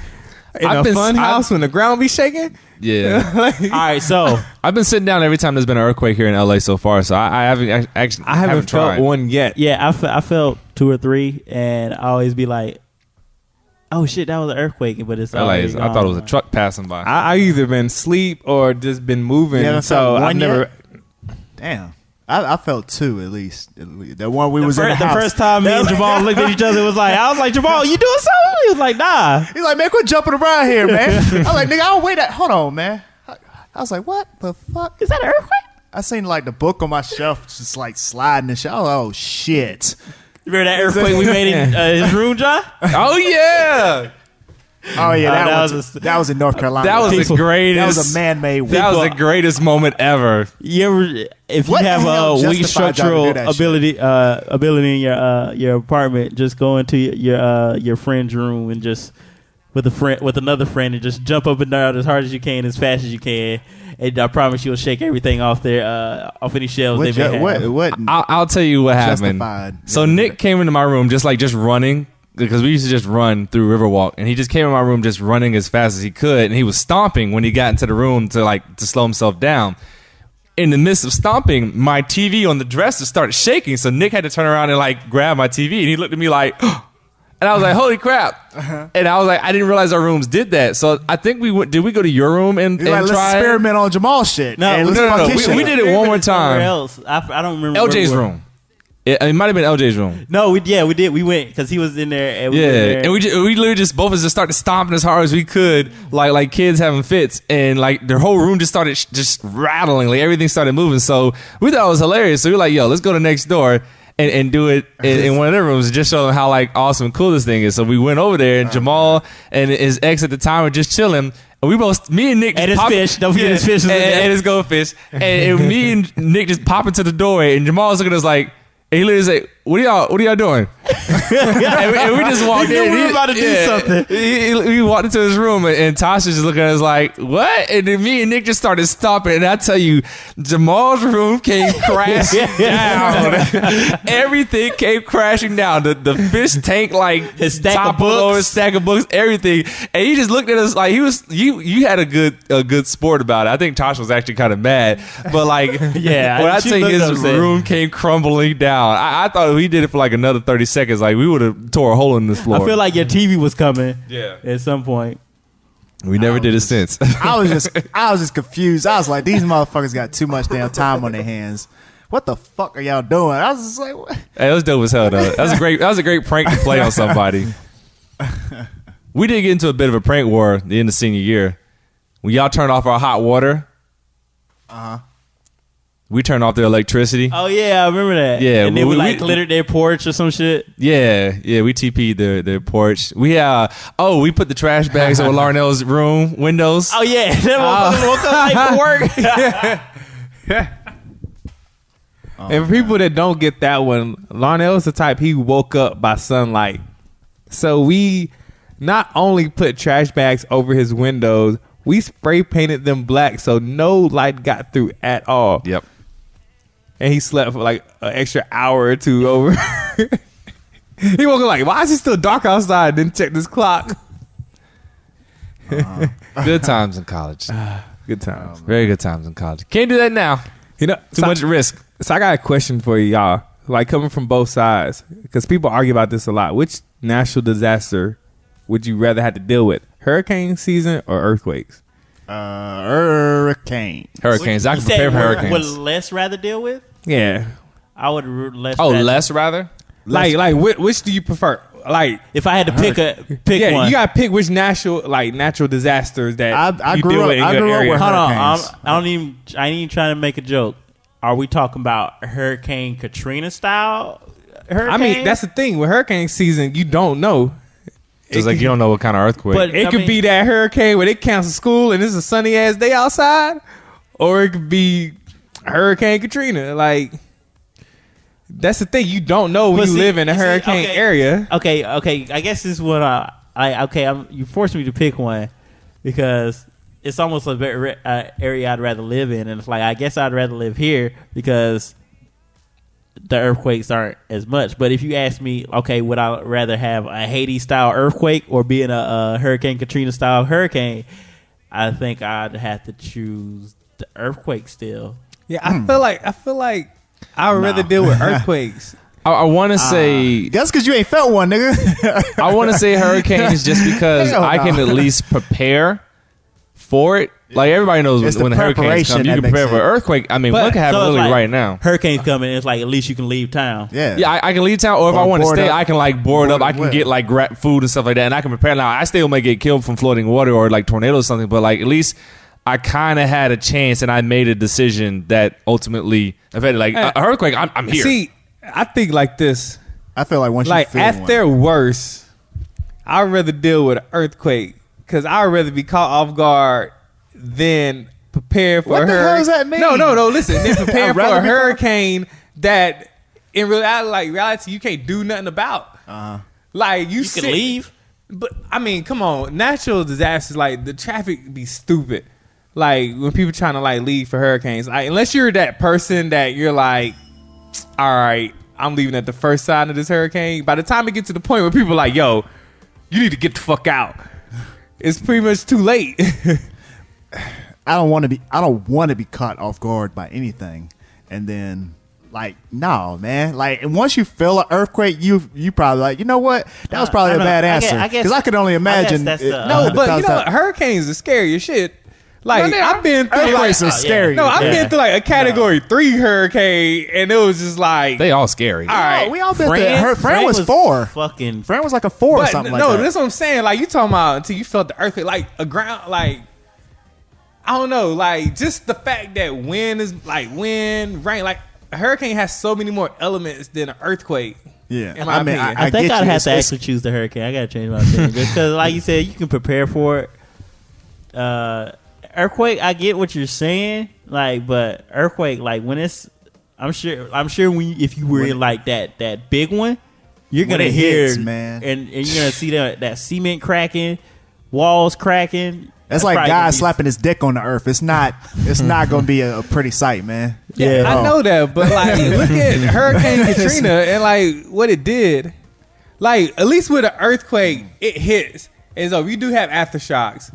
in I've a been- fun house when the ground be shaking? Yeah. All right, so I've been sitting down every time there's been an earthquake here in LA so far, so I haven't actually. I haven't felt tried. one yet. yeah, I felt 2 or 3, and I always be like, "Oh shit, that was an earthquake," but it's LA already is, I thought it was a truck passing by. I either been asleep or just been moving. Yeah, so one I've never. yet? Damn. I felt 2 at least. The one we was in the the house. first time me and Jamaal looked at each other, was like, I was like, Jamaal, you doing something? He was like, nah. He's like, man, quit jumping around here, man. I was like, nigga, I'll wait. Hold on, man. I was like, what the fuck? Is that an earthquake? I seen like the book on my shelf just like sliding and shit. I was like, oh shit. You remember that earthquake we made in his room, John? Oh yeah, Oh yeah, that that was in North Carolina. that was the greatest. That was a man-made. That was the greatest moment ever. You ever, if What you have the hell a weak justified y'all to do structural that ability in your apartment, just go into your friend's room and just with another friend and just jump up and down as hard as you can, as fast as you can, and I promise you'll shake everything off off any shelves they may have. What? I'll tell you what happened. Justified. So Nick came into my room just running, because we used to just run through Riverwalk, and he just came in my room just running as fast as he could, and he was stomping when he got into the room to slow himself down. In the midst of stomping, my TV on the dresser started shaking, so Nick had to turn around and grab my TV, and he looked at me like, and I was like, holy crap. And I was like, I didn't realize our rooms did that. So I think did we go to your room and He's like, let's try experiment on Jamal shit. No, and let's no, fuck his shit we up. did it one more Somewhere time. else. I don't remember. where LJ's we were. room. It might have been LJ's room. No, we did. We went because he was in there. And we went Yeah, there. and we literally just both of us just started stomping as hard as we could, like kids having fits, and their whole room just started just rattling, everything started moving. So we thought it was hilarious. So we were like, "Yo, let's go to next door and do it in one of their rooms, and just show them how awesome and cool this thing is." So we went over there, and Jamal and his ex at the time were just chilling. And me and Nick And just his fish. Don't forget his fish was in there. and his goldfish, and me and Nick just pop into the doorway, and Jamal's looking at us like. And he literally said, what are y'all doing?" and we just walked He knew in. we were about to do something. We walked into his room, and Tasha's just looking at us like, what? And then me and Nick just started stomping. And I tell you, Jamal's room came crashing down. Everything came crashing down. The fish tank, His stack of toppled books. over, stack of books, everything. And he just looked at us like you had a good sport about it. I think Tasha was actually kind of mad. But Yeah, when I she tell you looked his upset. room came crumbling down. I thought we did it for another 30 seconds. We would have tore a hole in this floor. I feel like your TV was coming. Yeah. At some point. We never did it since. I was just confused. I was like, these motherfuckers got too much damn time on their hands. What the fuck are y'all doing? I was just like, what? Hey, it was dope as hell though. That was a great prank to play on somebody. We did get into a bit of a prank war at the end of senior year. When y'all turned off our hot water, we turned off their electricity. Oh yeah, I remember that. Yeah, and they would like we- littered their porch or some shit. Yeah, we TP'd their porch. We we put the trash bags over Larnell's room windows. Oh yeah, that woke up late for work. And for people that don't get that one, Larnell's the type he woke up by sunlight. So we not only put trash bags over his windows, we spray painted them black so no light got through at all. Yep. And he slept for like an extra hour or two over. He woke up like, why is it still dark outside? Didn't check this clock. Good times in college. Good times. Very good times in college. Can't do that now. You know, Too much risk. So I got a question for y'all, like coming from both sides, because people argue about this a lot. Which natural disaster would you rather have to deal with, hurricane season or earthquakes? Hurricane. Hurricanes. I You can said prepare for would hurricanes. less rather deal with? Yeah, I would less. Oh, rather. less rather? like which do you prefer? Like, If I had to pick yeah, one, you gotta pick which natural disasters that I you grew deal up- with in I your grew up area. with hold on. hurricanes. I ain't even trying to make a joke. Are we talking about Hurricane Katrina style? Hurricane? I mean, that's the thing with hurricane season. You don't know. It's like you don't know what kind of earthquake. But- It I could mean- be that hurricane where they cancel school and it's a sunny ass day outside, or it could be Hurricane Katrina. Like, that's the thing. You don't know when But you see- live in a see, hurricane okay. area. Okay. I guess this is what you forced me to pick one because it's almost a very area I'd rather live in, and it's like I guess I'd rather live here because the earthquakes aren't as much. But if you ask me, okay, would I rather have a Haiti style earthquake or be in a Hurricane Katrina style hurricane? I think I'd have to choose the earthquake still. Yeah, I feel like I would rather deal with earthquakes. I want to say That's because you ain't felt one, nigga. I want to say hurricanes just because Hell I can no. at least prepare for it. Like everybody knows It's when the hurricanes preparation come, you that can makes prepare for it- earthquake. I mean, But- look at So it's literally like, right now. Hurricanes coming, it's like at least you can leave town. Yeah. Yeah, I can leave town, or if Or I want to board stay, up. I can like board up. Board I can up. get like food and stuff like that, and I can prepare. Now, I still may get killed from floating water or like tornadoes or something, but like at least I kind of had a chance, and I made a decision that ultimately affected. Like a earthquake, I'm here. See, I think like this. I feel like once you Like feel at one, their worst, I'd rather deal with an earthquake because I'd rather be caught off guard than prepare for What a the hell does that mean? No, listen. Then prepare I'd for rather a be caught- hurricane that in reality you can't do nothing about. Like you You can leave. But I mean, come on, natural disasters like the traffic be stupid. Like when people trying to like leave for hurricanes, like unless you're that person that you're like, all right, I'm leaving at the first sign of this hurricane. By the time it gets to the point where people are like, yo, you need to get the fuck out, it's pretty much too late. I don't want to be caught off guard by anything, and then like no man, like and once you feel an earthquake, you probably like, you know what, that was probably I a know. bad I guess- answer I guess- because I could only imagine. that's the- No, but you know that- what? Hurricanes are scary as shit. Like I've been through earthquakes like, are scary. no, I've Yeah. been through like a category 3 hurricane, and it was just like, They all scary. all right, we all been Fran- there. Fran Fran was 4. Fucking Fran was like a 4 or but something no, like that. that's what I'm saying. Like you talking about until you felt the earthquake, like a ground, like I don't know, like just the fact that wind, rain, like a hurricane has so many more elements than an earthquake. Yeah, in my opinion. I think get I'd you. have to It's- actually choose the hurricane. I gotta change my opinion just because, like you said, you can prepare for it. Earthquake, I get what you're saying, like, but earthquake, like when it's, I'm sure when if you were in like that big one, you're When gonna it hear hits, man. and you're gonna see that cement cracking, walls cracking. That's like probably God gonna be- slapping his dick on the earth. It's not going to be a pretty sight, man. Yeah. I know that, but like look at Hurricane Katrina and like what it did. Like at least with an earthquake, it hits, and so you do have aftershocks.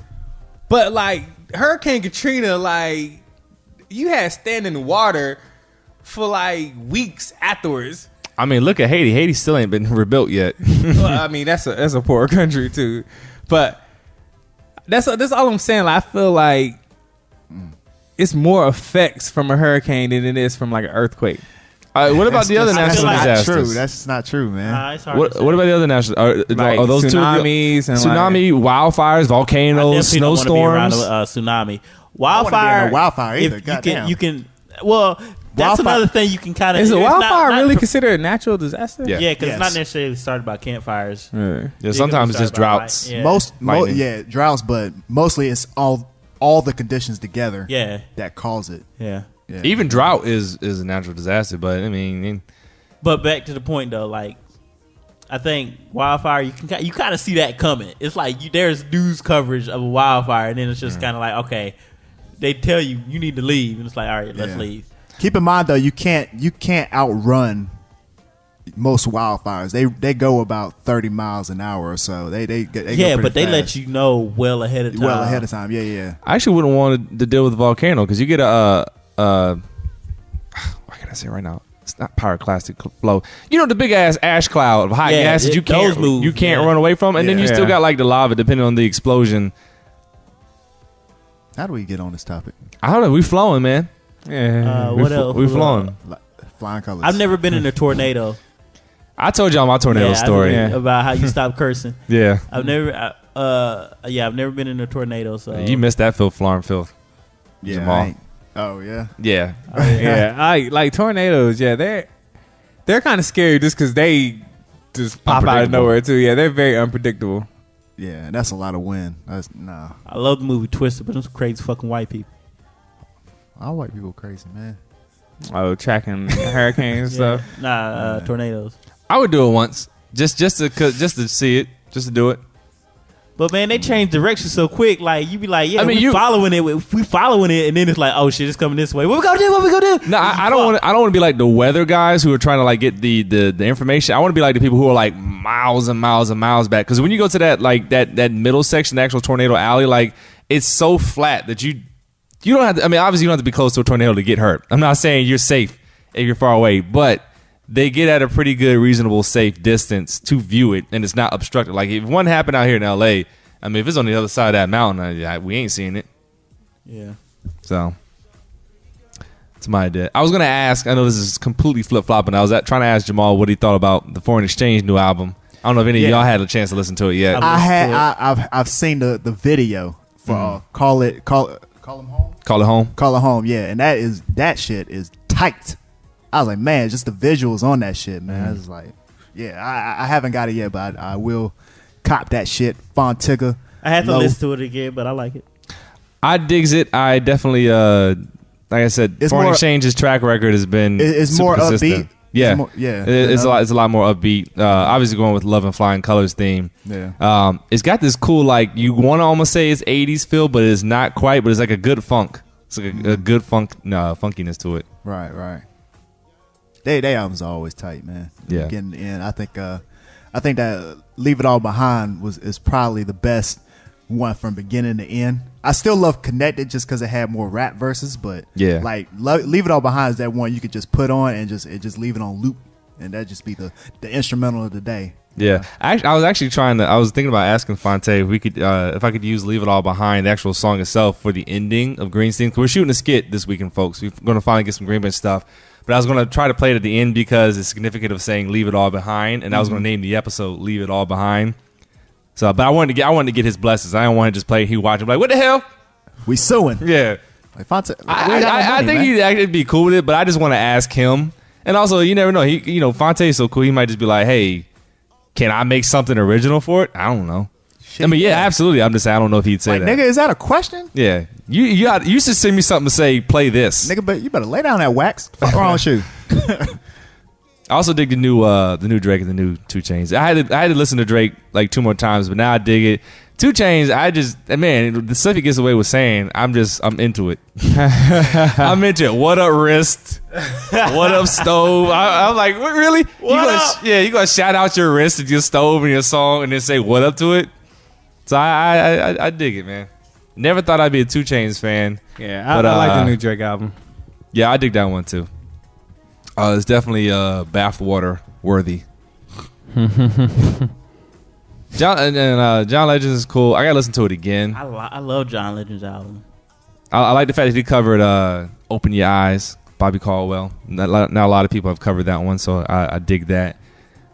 But like Hurricane Katrina, like you had standing water for like weeks afterwards. I mean, look at Haiti. Haiti still ain't been rebuilt yet. Well, I mean that's a poor country too, but that's all I'm saying. Like, I feel like it's more effects from a hurricane than it is from like an earthquake. What about the other That's natural like- not disasters? true. That's not true, man. It's hard to What say. about the other national? Like are those tsunamis two? and Tsunami, wildfires, I volcanoes, definitely don't wanna be around snowstorms. a tsunami. wanna be in Wildfire. a wildfire either, if goddamn. you can. Well, that's another thing you can kind of. Is a wildfire really considered a natural disaster? Yeah, because it's not necessarily started by campfires. Yeah, sometimes it's just droughts. Droughts, but mostly it's all the conditions together. Yeah, that cause it. Yeah. Even drought is a natural disaster, but I mean. But back to the point though, like I think wildfire, you kind of see that coming. It's like there's news coverage of a wildfire, and then it's just kind of like, okay, they tell you need to leave, and it's like, all right, let's leave. Keep in mind though, you can't outrun most wildfires. They go about 30 miles an hour or so. They go but they fast. let you know well ahead of time. Yeah. I actually wouldn't want to deal with a volcano because you get what can I say right now? It's not pyroclastic flow. You know the big ass ash cloud of hot gas that you can't run away from, and then you still got like the lava depending on the explosion. How do we get on this topic? I don't know. We flowing, man. Yeah. What else? We flowing. Flying colors. I've never been in a tornado. I told y'all my tornado story about how you stop cursing. Yeah. I've never been in a tornado. So you missed that filth, filth. Yeah. Jamaal. Oh yeah. Yeah. I like tornadoes. Yeah, they're kind of scary just because they just pop out of nowhere too. Yeah, they're very unpredictable. Yeah, that's a lot of wind. I love the movie Twister, but those crazy fucking white people. All white people crazy, man. Oh, tracking hurricanes and stuff. Tornadoes. I would do it once, just to see it, just to do it. But man, they change direction so quick. Like you be like, we following it, and then it's like, oh shit, it's coming this way. What we gonna do? No, I don't want to be like the weather guys who are trying to like get the information. I want to be like the people who are like miles and miles and miles back. Because when you go to that like that middle section, the actual tornado alley, like it's so flat that you don't have to. I mean, obviously you don't have to be close to a tornado to get hurt. I'm not saying you're safe if you're far away, but they get at a pretty good, reasonable, safe distance to view it, and it's not obstructed. Like, if one happened out here in L.A., I mean, if it's on the other side of that mountain, we ain't seeing it. Yeah. So, that's my idea. I was going to ask, I know this is completely flip-flopping. I was trying to ask Jamaal what he thought about the Foreign Exchange new album. I don't know if any of y'all had a chance to listen to it yet. I've seen the video for Call It Home, yeah. And that shit is tight. I was like, man, just the visuals on that shit, man. I was like, I haven't got it yet, but I will cop that shit. Fontigga. I had to listen to it again, but I like it. I digs it. I definitely, like I said, Foreign Exchange's track record has been it's more consistent. upbeat. Yeah, it's a lot more upbeat. Obviously, going with Love and Flying Colors theme. Yeah, it's got this cool, like, you want to almost say it's 80s feel, but it's not quite. But it's like a good funk. It's like a good funkiness to it. Right. They albums are always tight, man. Yeah. Getting in, I think that Leave It All Behind is probably the best one from beginning to end. I still love Connected just because it had more rap verses, but like Leave It All Behind is that one you could just put on and just leave it on loop, and that just be the instrumental of the day. Yeah, I was actually I was thinking about asking Fonte if we could, if I could use "Leave It All Behind," the actual song itself, for the ending of Green's theme. We're shooting a skit this weekend, folks. We're going to finally get some GreenBench stuff. But I was going to try to play it at the end because it's significant of saying "Leave It All Behind," and I was going to name the episode "Leave It All Behind." So, but I wanted to get his blessings. I don't want to just play. He watch him like, what the hell? We suing. Yeah. Like Fonte, I think he'd actually be cool with it, but I just want to ask him. And also, you never know. Fonte is so cool. He might just be like, hey, can I make something original for it? I don't know. Shit, I mean, absolutely. I'm just saying, I don't know if he'd say that. Nigga, is that a question? Yeah. You should send me something to say, play this. Nigga, but you better lay down that wax. Fuck wrong with you. I also dig the new Drake and the new 2 Chainz. I had to listen to Drake like 2 more times, but now I dig it. 2 Chainz, man, the stuff he gets away with saying, I'm into it. I'm into it. What up, wrist? What up, stove? I'm like, what, really? You gonna shout out your wrist and your stove and your song and then say what up to it? So I dig it, man. Never thought I'd be a 2 Chainz fan. Yeah, I like the new Drake album. Yeah, I dig that one too. It's definitely bathwater worthy. John Legend is cool. I gotta listen to it again. I love John Legend's album. I like the fact that he covered "Open Your Eyes," Bobby Caldwell. Not a lot of people have covered that one, so I dig that.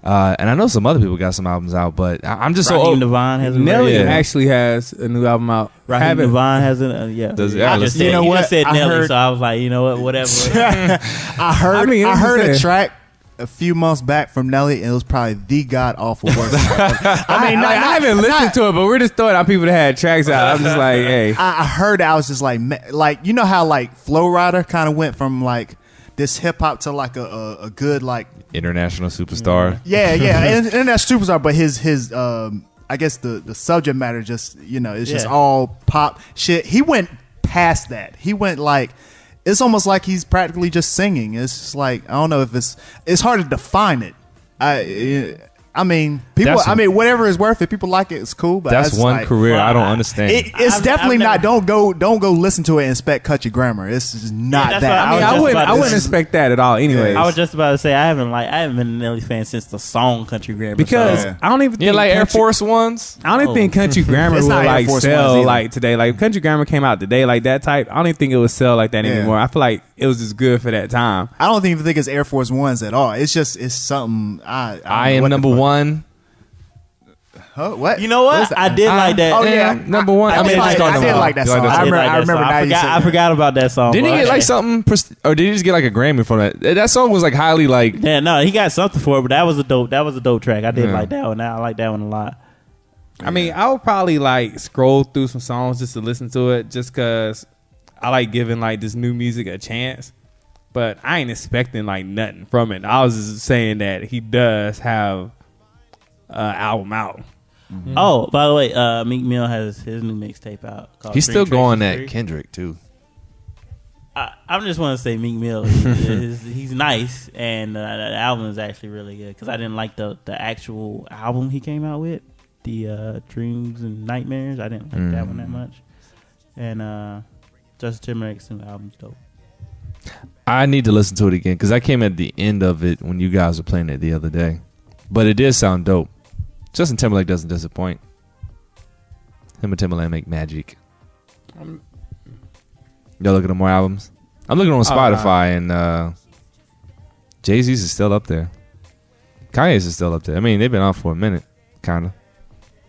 And I know some other people got some albums out, but I'm just Raheem so Devon has Nelly Yeah. actually has a new album out. Raheem Devon has a yeah. Does- I let's just see. said, You know you what? just said I Nelly, heard- so I was like, you know what, whatever. I heard. I mean, I it's heard a just- track a few months back from Nelly, and it was probably the god awful worst. I mean, I haven't listened to it, but we're just throwing out people that had tracks out. I'm just like, hey. I heard it, I was just like you know how like Flow Rider kind of went from like this hip hop to like a good like international superstar. yeah and that's superstar, but his I guess the subject matter just it's just Yeah. all pop shit. He went past that. He went like. It's almost like he's practically just singing. It's just like I don't know if it's hard to define it. I mean, people. That's- I mean, whatever is worth it. People like it. It's cool. But That's one like, career I don't Well, understand. It's I've definitely never- not. Don't go listen to it and expect country grammar. It's just not that's that. what I mean, I just wouldn't. about I to- wouldn't expect that at all. Anyways, I was just about to say I haven't been a Nelly fan since the song Country Grammar. because so. Yeah. I don't even. yeah, think like Air country- Force Ones. I don't even think country grammar It's will not Air like Force sell Ones either. like today. Like country grammar came out today, like that type. I don't even think it would sell like that Yeah. anymore. I feel like it was just good for that time. I don't even think it's Air Force Ones at all. It's something. I don't I know am what the number fuck. one. Huh? What? You know What what? is that? I did like that. Oh yeah, number one. I, mean, did like, just I did talking like that about- song. you like I that remember. I I remember. Now you said I that. forgot about that song. Didn't he bro. get like something, or did he just get like a Grammy from that? That song was like highly like. Yeah, no, he got something for it, but that was a dope track. I did Yeah. like that one. I like that one a lot. I mean, I would probably like scroll through some songs just to listen to it, just because I like giving like this new music a chance. But I ain't expecting like nothing from it. I was just saying that he does have an album out. Oh, by the way, Meek Mill has his new mixtape out. Called He's still Dream going Traces at 3. Kendrick too. I just want to say Meek Mill. He's nice, and the album is actually really good because I didn't like the actual album he came out with, the Dreams and Nightmares. I didn't like that one that much. And Justin Timberlake's new album's dope. I need to listen to it again because I came at the end of it when you guys were playing it the other day, but it did sound dope. Justin Timberlake doesn't disappoint. Him and Timberlake make magic. Y'all looking at more albums? I'm looking on Spotify, and Jay-Z's is still up there. Kanye's is still up there. I mean, they've been on for a minute, kind of.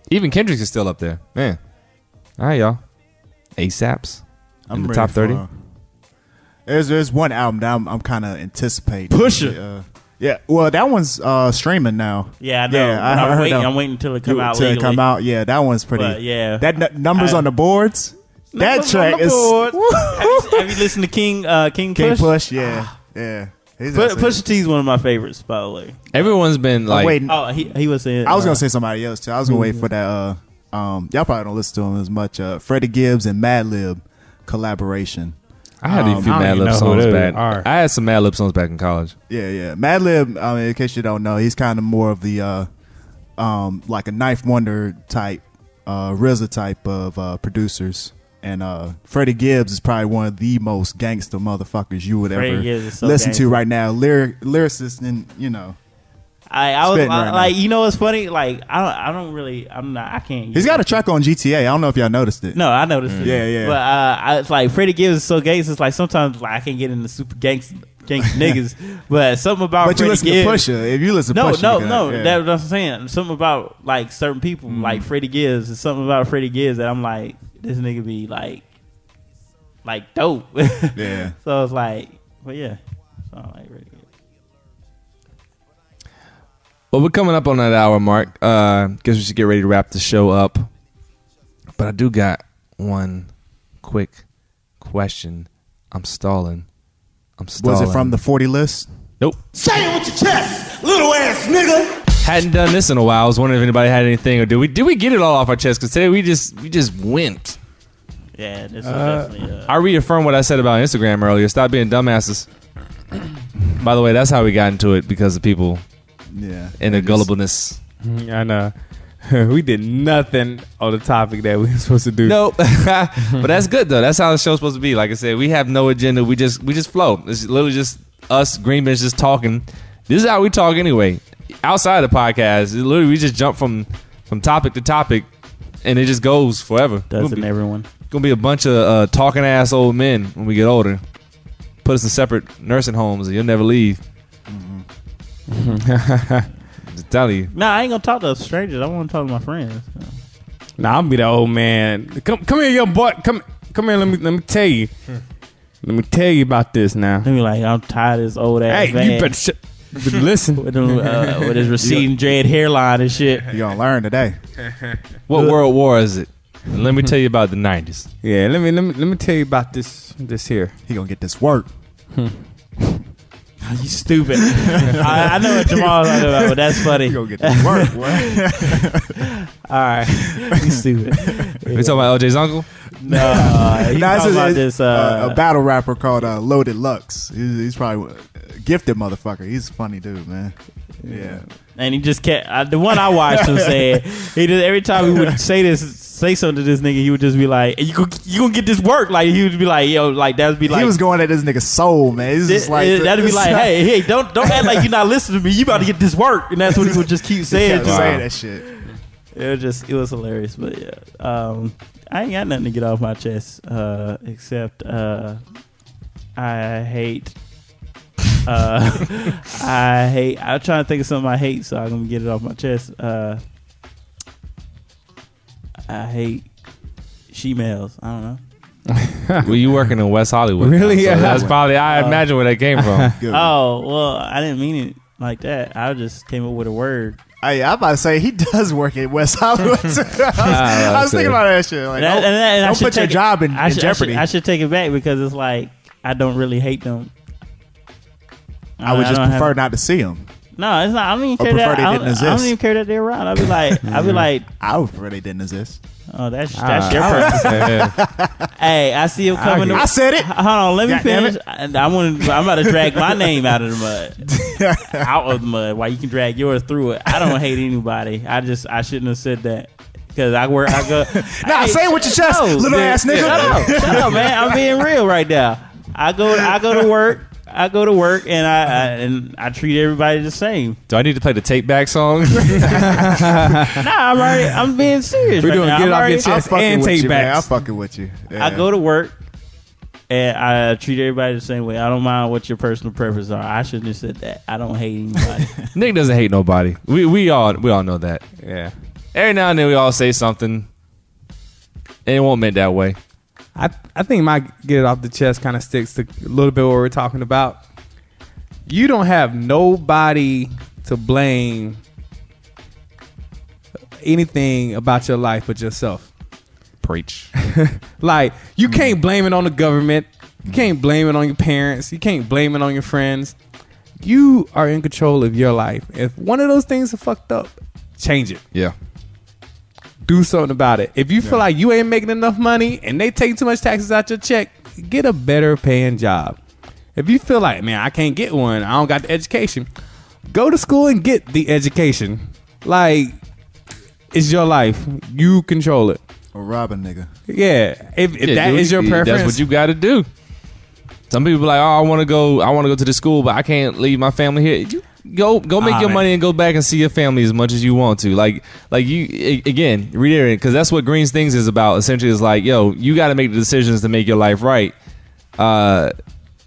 Even Kendrick's is still up there. Man. All right, y'all. ASAP's in the ready top 30. for- There's one album that I'm kind of anticipating. Pusha. Yeah, well, that one's streaming now. Yeah, I know. Yeah, But I'm heard waiting. that. I'm waiting until it come out Till it legally. come out. Yeah, that one's pretty. But, yeah. that numbers on the boards. That Numbers track on the is board. have you listened to King King Push? Push. Yeah, yeah. He's Pusha T is one of my favorites, by the way. Everyone's been like, waiting. Oh, he was saying. I was gonna say somebody else too. I was gonna wait for that. Y'all probably don't listen to him as much. Freddie Gibbs and Madlib collaboration. I had a few I don't Mad even Lib know who songs those back. are. I had some Mad Lib songs back in college. Yeah. Madlib. I mean, in case you don't know, he's kind of more of the like a Knife Wonder type, RZA type of producers. And Freddie Gibbs is probably one of the most gangster motherfuckers you would Freddie ever Gibbs is so listen gangster. to right now. Lyricist, and I was spitting right like, now. you know what's funny? Like, I can't. he's got a track on GTA. I don't know if y'all noticed it. No, I noticed it. Yeah. But it's like Freddie Gibbs is so gangster. It's like sometimes like I can't get into super gangster niggas. But something about But you Freddie listen Gibbs. to Pusha. If you listen to No, Pusha, no, you can- no. yeah. That's what I'm saying. Something about like certain people, like Freddie Gibbs. There's something about Freddie Gibbs that I'm like, this nigga be like dope. Yeah. So it's like, but yeah. So I'm like Freddie Gibbs. Well, we're coming up on that hour mark. Guess we should get ready to wrap the show up. But I do got one quick question. I'm stalling. Was it from the 40 list? Nope. Say it with your chest, little ass nigga. Hadn't done this in a while. I was wondering if anybody had anything, or did we get it all off our chest? Because today we just went. Yeah, this is definitely. I reaffirm what I said about Instagram earlier. Stop being dumbasses. By the way, that's how we got into it, because of people Yeah. and the gullibleness. I know. We did nothing on the topic that we were supposed to do. Nope. But that's good though. That's how the show's supposed to be. Like I said, we have no agenda. We just flow. It's literally just us, GreenBench, just talking. This is how we talk anyway. Outside the podcast, literally we just jump from topic to topic, and it just goes forever. Doesn't everyone? Gonna be a bunch of talking ass old men when we get older. Put us in separate nursing homes, and you'll never leave. Just tell you. Nah, I ain't gonna talk to strangers. I want to talk to my friends. Nah, I'll be the old man. Come here, young boy. Come here. Let me tell you. Let me tell you about this now. They be like, I'm tired of this old ass Hey, man. you better listen. with his receding dread hairline and shit. You gonna learn today. What world war is it? Let me tell you about the 90s. Yeah, let me tell you about this here. He gonna get this work. You stupid. I know what Jamal's talking about, but that's funny. He gonna get this work. Boy. All right, you stupid. We talking about LJ's uncle? No, he's Nah, talking about this. a battle rapper called Loaded Lux. He's probably a gifted motherfucker. He's a funny dude, man. Yeah. And he just kept the one I watched him saying he just every time he would say something to this nigga, he would just be like, "You gonna get this work?" Like he would be like, "Yo," like that would be like He was going at this nigga's soul, man. He's just like that'd be like, "Hey, don't act like you're not listening to me. You about to get this work," and that's what he would just keep saying. kept saying that shit. It was hilarious, but yeah, I ain't got nothing to get off my chest except I hate. I'm trying to think of something I hate, so I'm gonna get it off my chest. I hate she-males. I don't know. Well, you working in West Hollywood. Really? Now, so Yeah. that's probably, I imagine where that came from. Good. Oh, well, I didn't mean it like that. I just came up with a word. I'm about to say he does work at West Hollywood. I was thinking about that shit. Like, don't put your job in jeopardy. I should take it back because it's like I don't really hate them. I would just prefer not to see him. No, it's not. I don't even Or care prefer that. they I didn't don't exist. even care that they're around. I'd be like, I would prefer they didn't exist. oh, that's your preference. Hey, I see him coming. I said it. Hold on, let me God damn finish. I'm about to drag my name out of the mud, out of the mud. While you can drag yours through it. I don't hate anybody. I shouldn't have said that because I go. Nah, say it with your chest, little ass nigga. Shut up, man. I'm being real right now. I go to work. I go to work and I treat everybody the same. Do I need to play the Take Back song? Nah, I'm being serious. We're right doing now. get I'm off your already- chest fucking and with take you, man. backs. I'm fucking with you. Yeah. I go to work and I treat everybody the same way. I don't mind what your personal preferences are. I shouldn't have said that. I don't hate anybody. Nick doesn't hate nobody. We all know that. Yeah. Every now and then we all say something, and it won't meant that way. I think my get it off the chest kind of sticks to a little bit what we're talking about. You don't have nobody to blame anything about your life but yourself. Preach. Like, you can't blame it on the government. You can't blame it on your parents. You can't blame it on your friends. You are in control of your life. If one of those things are fucked up, change it. Yeah. Do something about it. If you feel like you ain't making enough money and they take too much taxes out your check, get a better paying job. If you feel like, man, I can't get one, I don't got the education, go to school and get the education. Like, it's your life. You control it. Or rob a nigga. Yeah. If that dude, is your preference. that's what you got to do. Some people be like, oh, I want to go to the school, but I can't leave my family here. You go make your money and go back and see your family as much as you want to. Like you again, reiterate, because that's what Green's Things is about. Essentially, is like, yo, you got to make the decisions to make your life right. And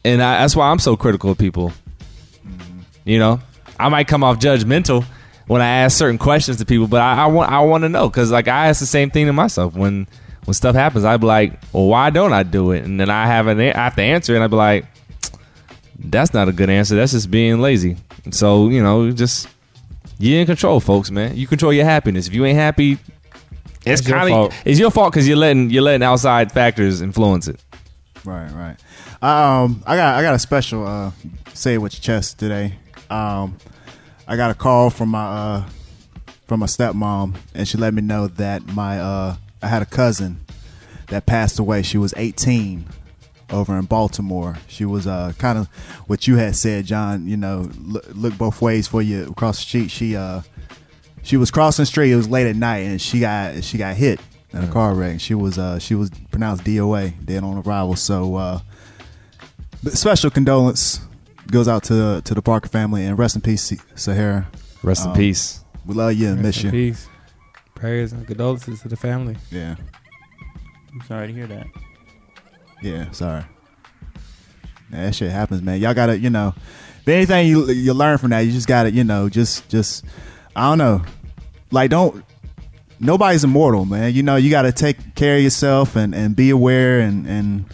that's why I'm so critical of people. You know, I might come off judgmental when I ask certain questions to people, but I want to know, because like I ask the same thing to myself when stuff happens. I'd be like, well, why don't I do it? And then I have to answer, and I'd be like, that's not a good answer. That's just being lazy. So, you know, just you're in control, folks, man. You control your happiness. If you ain't happy, it's kind of it's your fault because you're letting outside factors influence it. Right. I got a special say it with your chest today. I got a call from my stepmom, and she let me know that I had a cousin that passed away. She was 18 over in Baltimore. She was kind of what you had said, John. You know, look both ways for you across the street. She was crossing the street. It was late at night, and she got hit in a car wreck. She was pronounced DOA, dead on arrival. So special condolence goes out to the Parker family, and rest in peace, Sahara. Rest in peace. We love you and miss you. Peace. Prayers and condolences to the family. Yeah. I'm sorry to hear that. Yeah, sorry. Yeah, that shit happens, man. Y'all gotta, if anything you learn from that, you just gotta, just I don't know. Like, nobody's immortal, man. You know, you got to take care of yourself and be aware and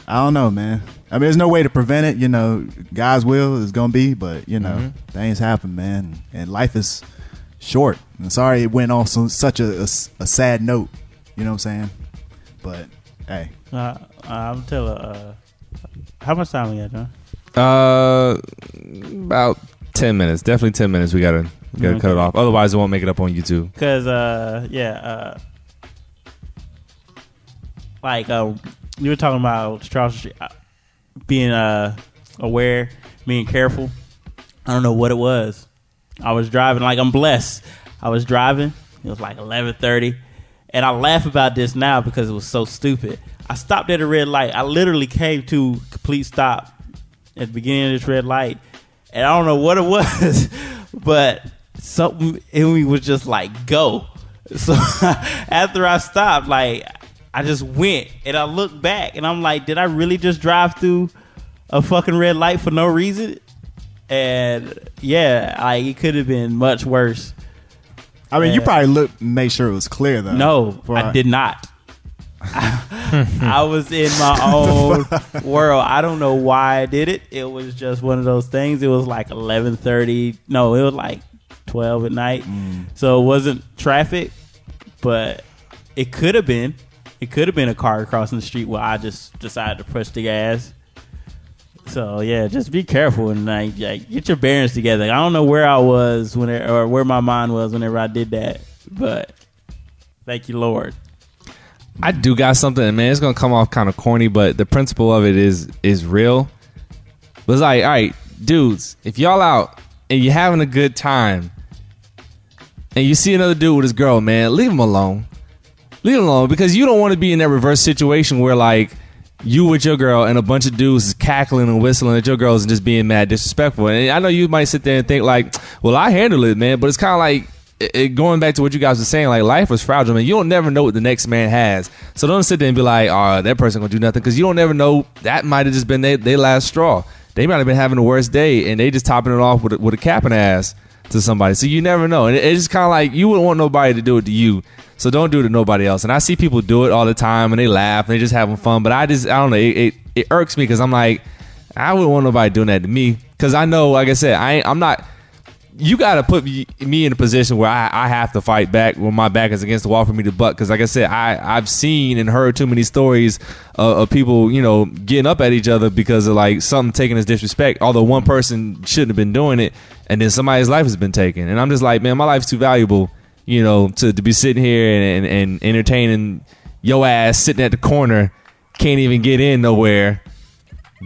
I don't know, man. I mean, there's no way to prevent it. You know, God's will is going to be, but, you know, things happen, man. And life is short. And sorry it went off such a sad note. You know what I'm saying? But, hey. I'm telling how much time we got, John? About 10 minutes. Definitely 10 minutes. We gotta cut it off. Otherwise, it won't make it up on YouTube. Because, you were talking about Charles Street, being aware, being careful. I don't know what it was. I was driving, like, I'm blessed. I was driving. It was like 11:30. And I laugh about this now because it was so stupid. I stopped at a red light. I literally came to a complete stop at the beginning of this red light. And I don't know what it was, but something in me was just like, go. So after I stopped, like, I just went and I looked back and I'm like, did I really just drive through a fucking red light for no reason? And yeah, like, it could have been much worse. I mean, you probably made sure it was clear, though. No, I did not. I was in my own world. I don't know why I did it. It was just one of those things. It was like 11:30. No, it was like 12 at night. So it wasn't traffic, but it could have been. It could have been a car crossing the street where I just decided to push the gas. So yeah, just be careful and like get your bearings together. I don't know where I was or where my mind was whenever I did that, but thank you, Lord. I do got something, man. It's gonna come off kind of corny, but the principle of it is real. But it's like, all right, dudes, if y'all out and you're having a good time, and you see another dude with his girl, man, leave him alone. Leave him alone, because you don't want to be in that reverse situation where, like, you with your girl and a bunch of dudes is cackling and whistling at your girls and just being mad disrespectful. And I know you might sit there and think like, well, I handle it, man. But it's kind of like going back to what you guys were saying, like, life is fragile, man. You don't never know what the next man has. So don't sit there and be like, oh, that person gonna do nothing, because you don't never know. That might have just been their last straw. They might have been having the worst day and they just topping it off with a cap in the ass to somebody. So you never know. And it's just kind of like, you wouldn't want nobody to do it to you. So don't do it to nobody else. And I see people do it all the time and they laugh and they just having fun. But I don't know. It irks me, because I'm like, I wouldn't want nobody doing that to me. Because I know, like I said, I'm not. You got to put me in a position where I have to fight back when my back is against the wall for me to buck. Because like I said, I've seen and heard too many stories of people, you know, getting up at each other because of like something taken as disrespect. Although one person shouldn't have been doing it, and then somebody's life has been taken. And I'm just like, man, my life's too valuable, you know, to be sitting here and entertaining your ass sitting at the corner, can't even get in nowhere,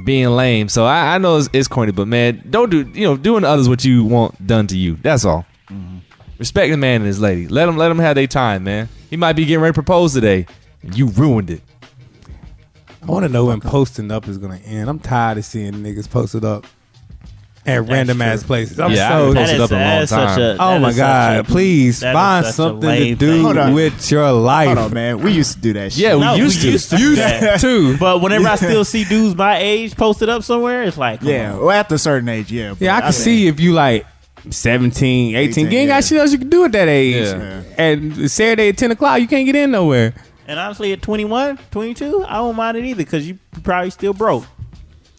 being lame. So I know it's corny, but man, don't do, you know, doing to others what you want done to you. That's all. Respect the man and his lady. Let them have their time, man. He might be getting ready to propose today, and you ruined it. I want to know when posting up is going to end. I'm tired of seeing niggas posted up at random ass places. I'm so posted up a long time. Oh my God! Please find something to do with your life. Hold on, man. We used to do that shit. Yeah, we used to do that too. But whenever I still see dudes my age posted up somewhere, it's like, well, after a certain age, yeah. Yeah, I can see if you like 17, 18. You ain't got shit else you can do at that age. Yeah. And Saturday at 10 o'clock, you can't get in nowhere. And honestly, at 21, 22, I don't mind it either, because you probably still broke.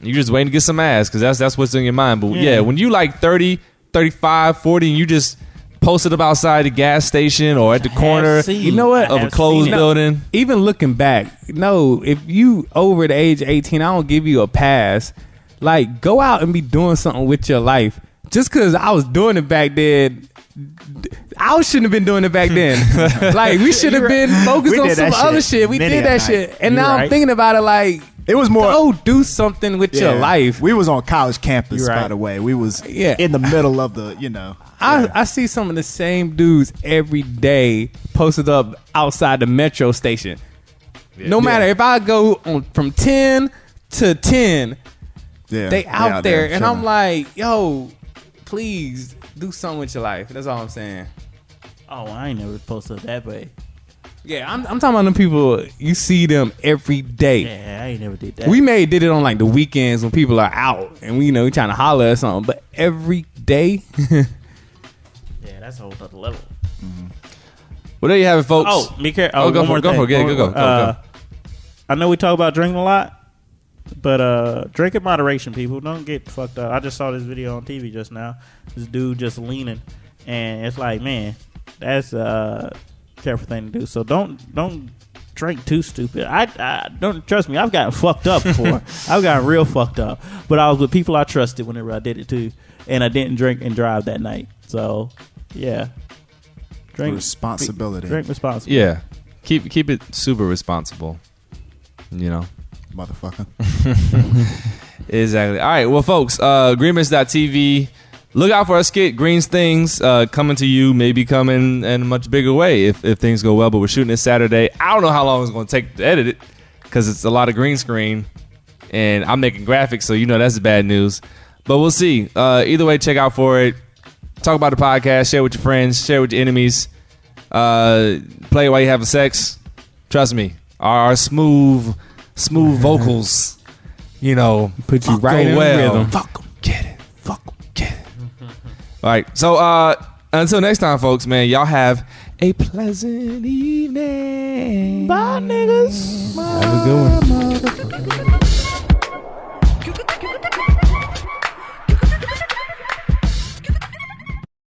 You just waiting to get some ass, because that's what's in your mind. But yeah, when you like 30, 35, 40, and you just posted up outside the gas station or at the corner, you know what, of a closed building. Even looking back, no, if you over the age of 18, I don't give you a pass. Like, go out and be doing something with your life. Just because I was doing it back then, I shouldn't have been doing it back then. Like, we should have been focused on some other shit. We did that shit. And now I'm thinking about it like, it was more, go do something with your life. We was on college campus, by the way. We was in the middle of the, you know. I see some of the same dudes every day posted up outside the metro station. No matter if I go from 10 to 10, they out there. And I'm like, yo, please do something with your life. That's all I'm saying. Oh, I ain't never posted up that way. Yeah, I'm talking about them people, you see them every day. Yeah, I ain't never did that. We did it on like the weekends when people are out and we trying to holler or something, but every day. Yeah, that's a whole other level. Well, there you have it, folks. Oh, be careful. Oh, go for it. Go for it. Yeah, go. I know we talk about drinking a lot, but drink in moderation, people. Don't get fucked up. I just saw this video on TV just now. This dude just leaning, and it's like, man, that's a careful thing to do. So don't drink too stupid. I don't trust me. I've gotten fucked up before. I've gotten real fucked up, but I was with people I trusted whenever I did it too, and I didn't drink and drive that night. So yeah, drink responsibility. Drink responsibly. Yeah, keep it super responsible. You know, motherfucker. Exactly. All right, well, folks, GreenBench.tv. Look out for our skit, Green's Things, coming to you, maybe coming in a much bigger way if things go well. But we're shooting this Saturday. I don't know how long it's going to take to edit it because it's a lot of green screen, and I'm making graphics, so you know that's bad news. But we'll see. Either way, check out for it. Talk about the podcast. Share with your friends. Share with your enemies. Play it while you're having sex. Trust me, our smooth vocals, you know, Put you right in rhythm. Fuck 'em, get it. Fuck 'em, get it. All right. So until next time, folks, man, y'all have a pleasant evening. Bye, niggas. Have a good one.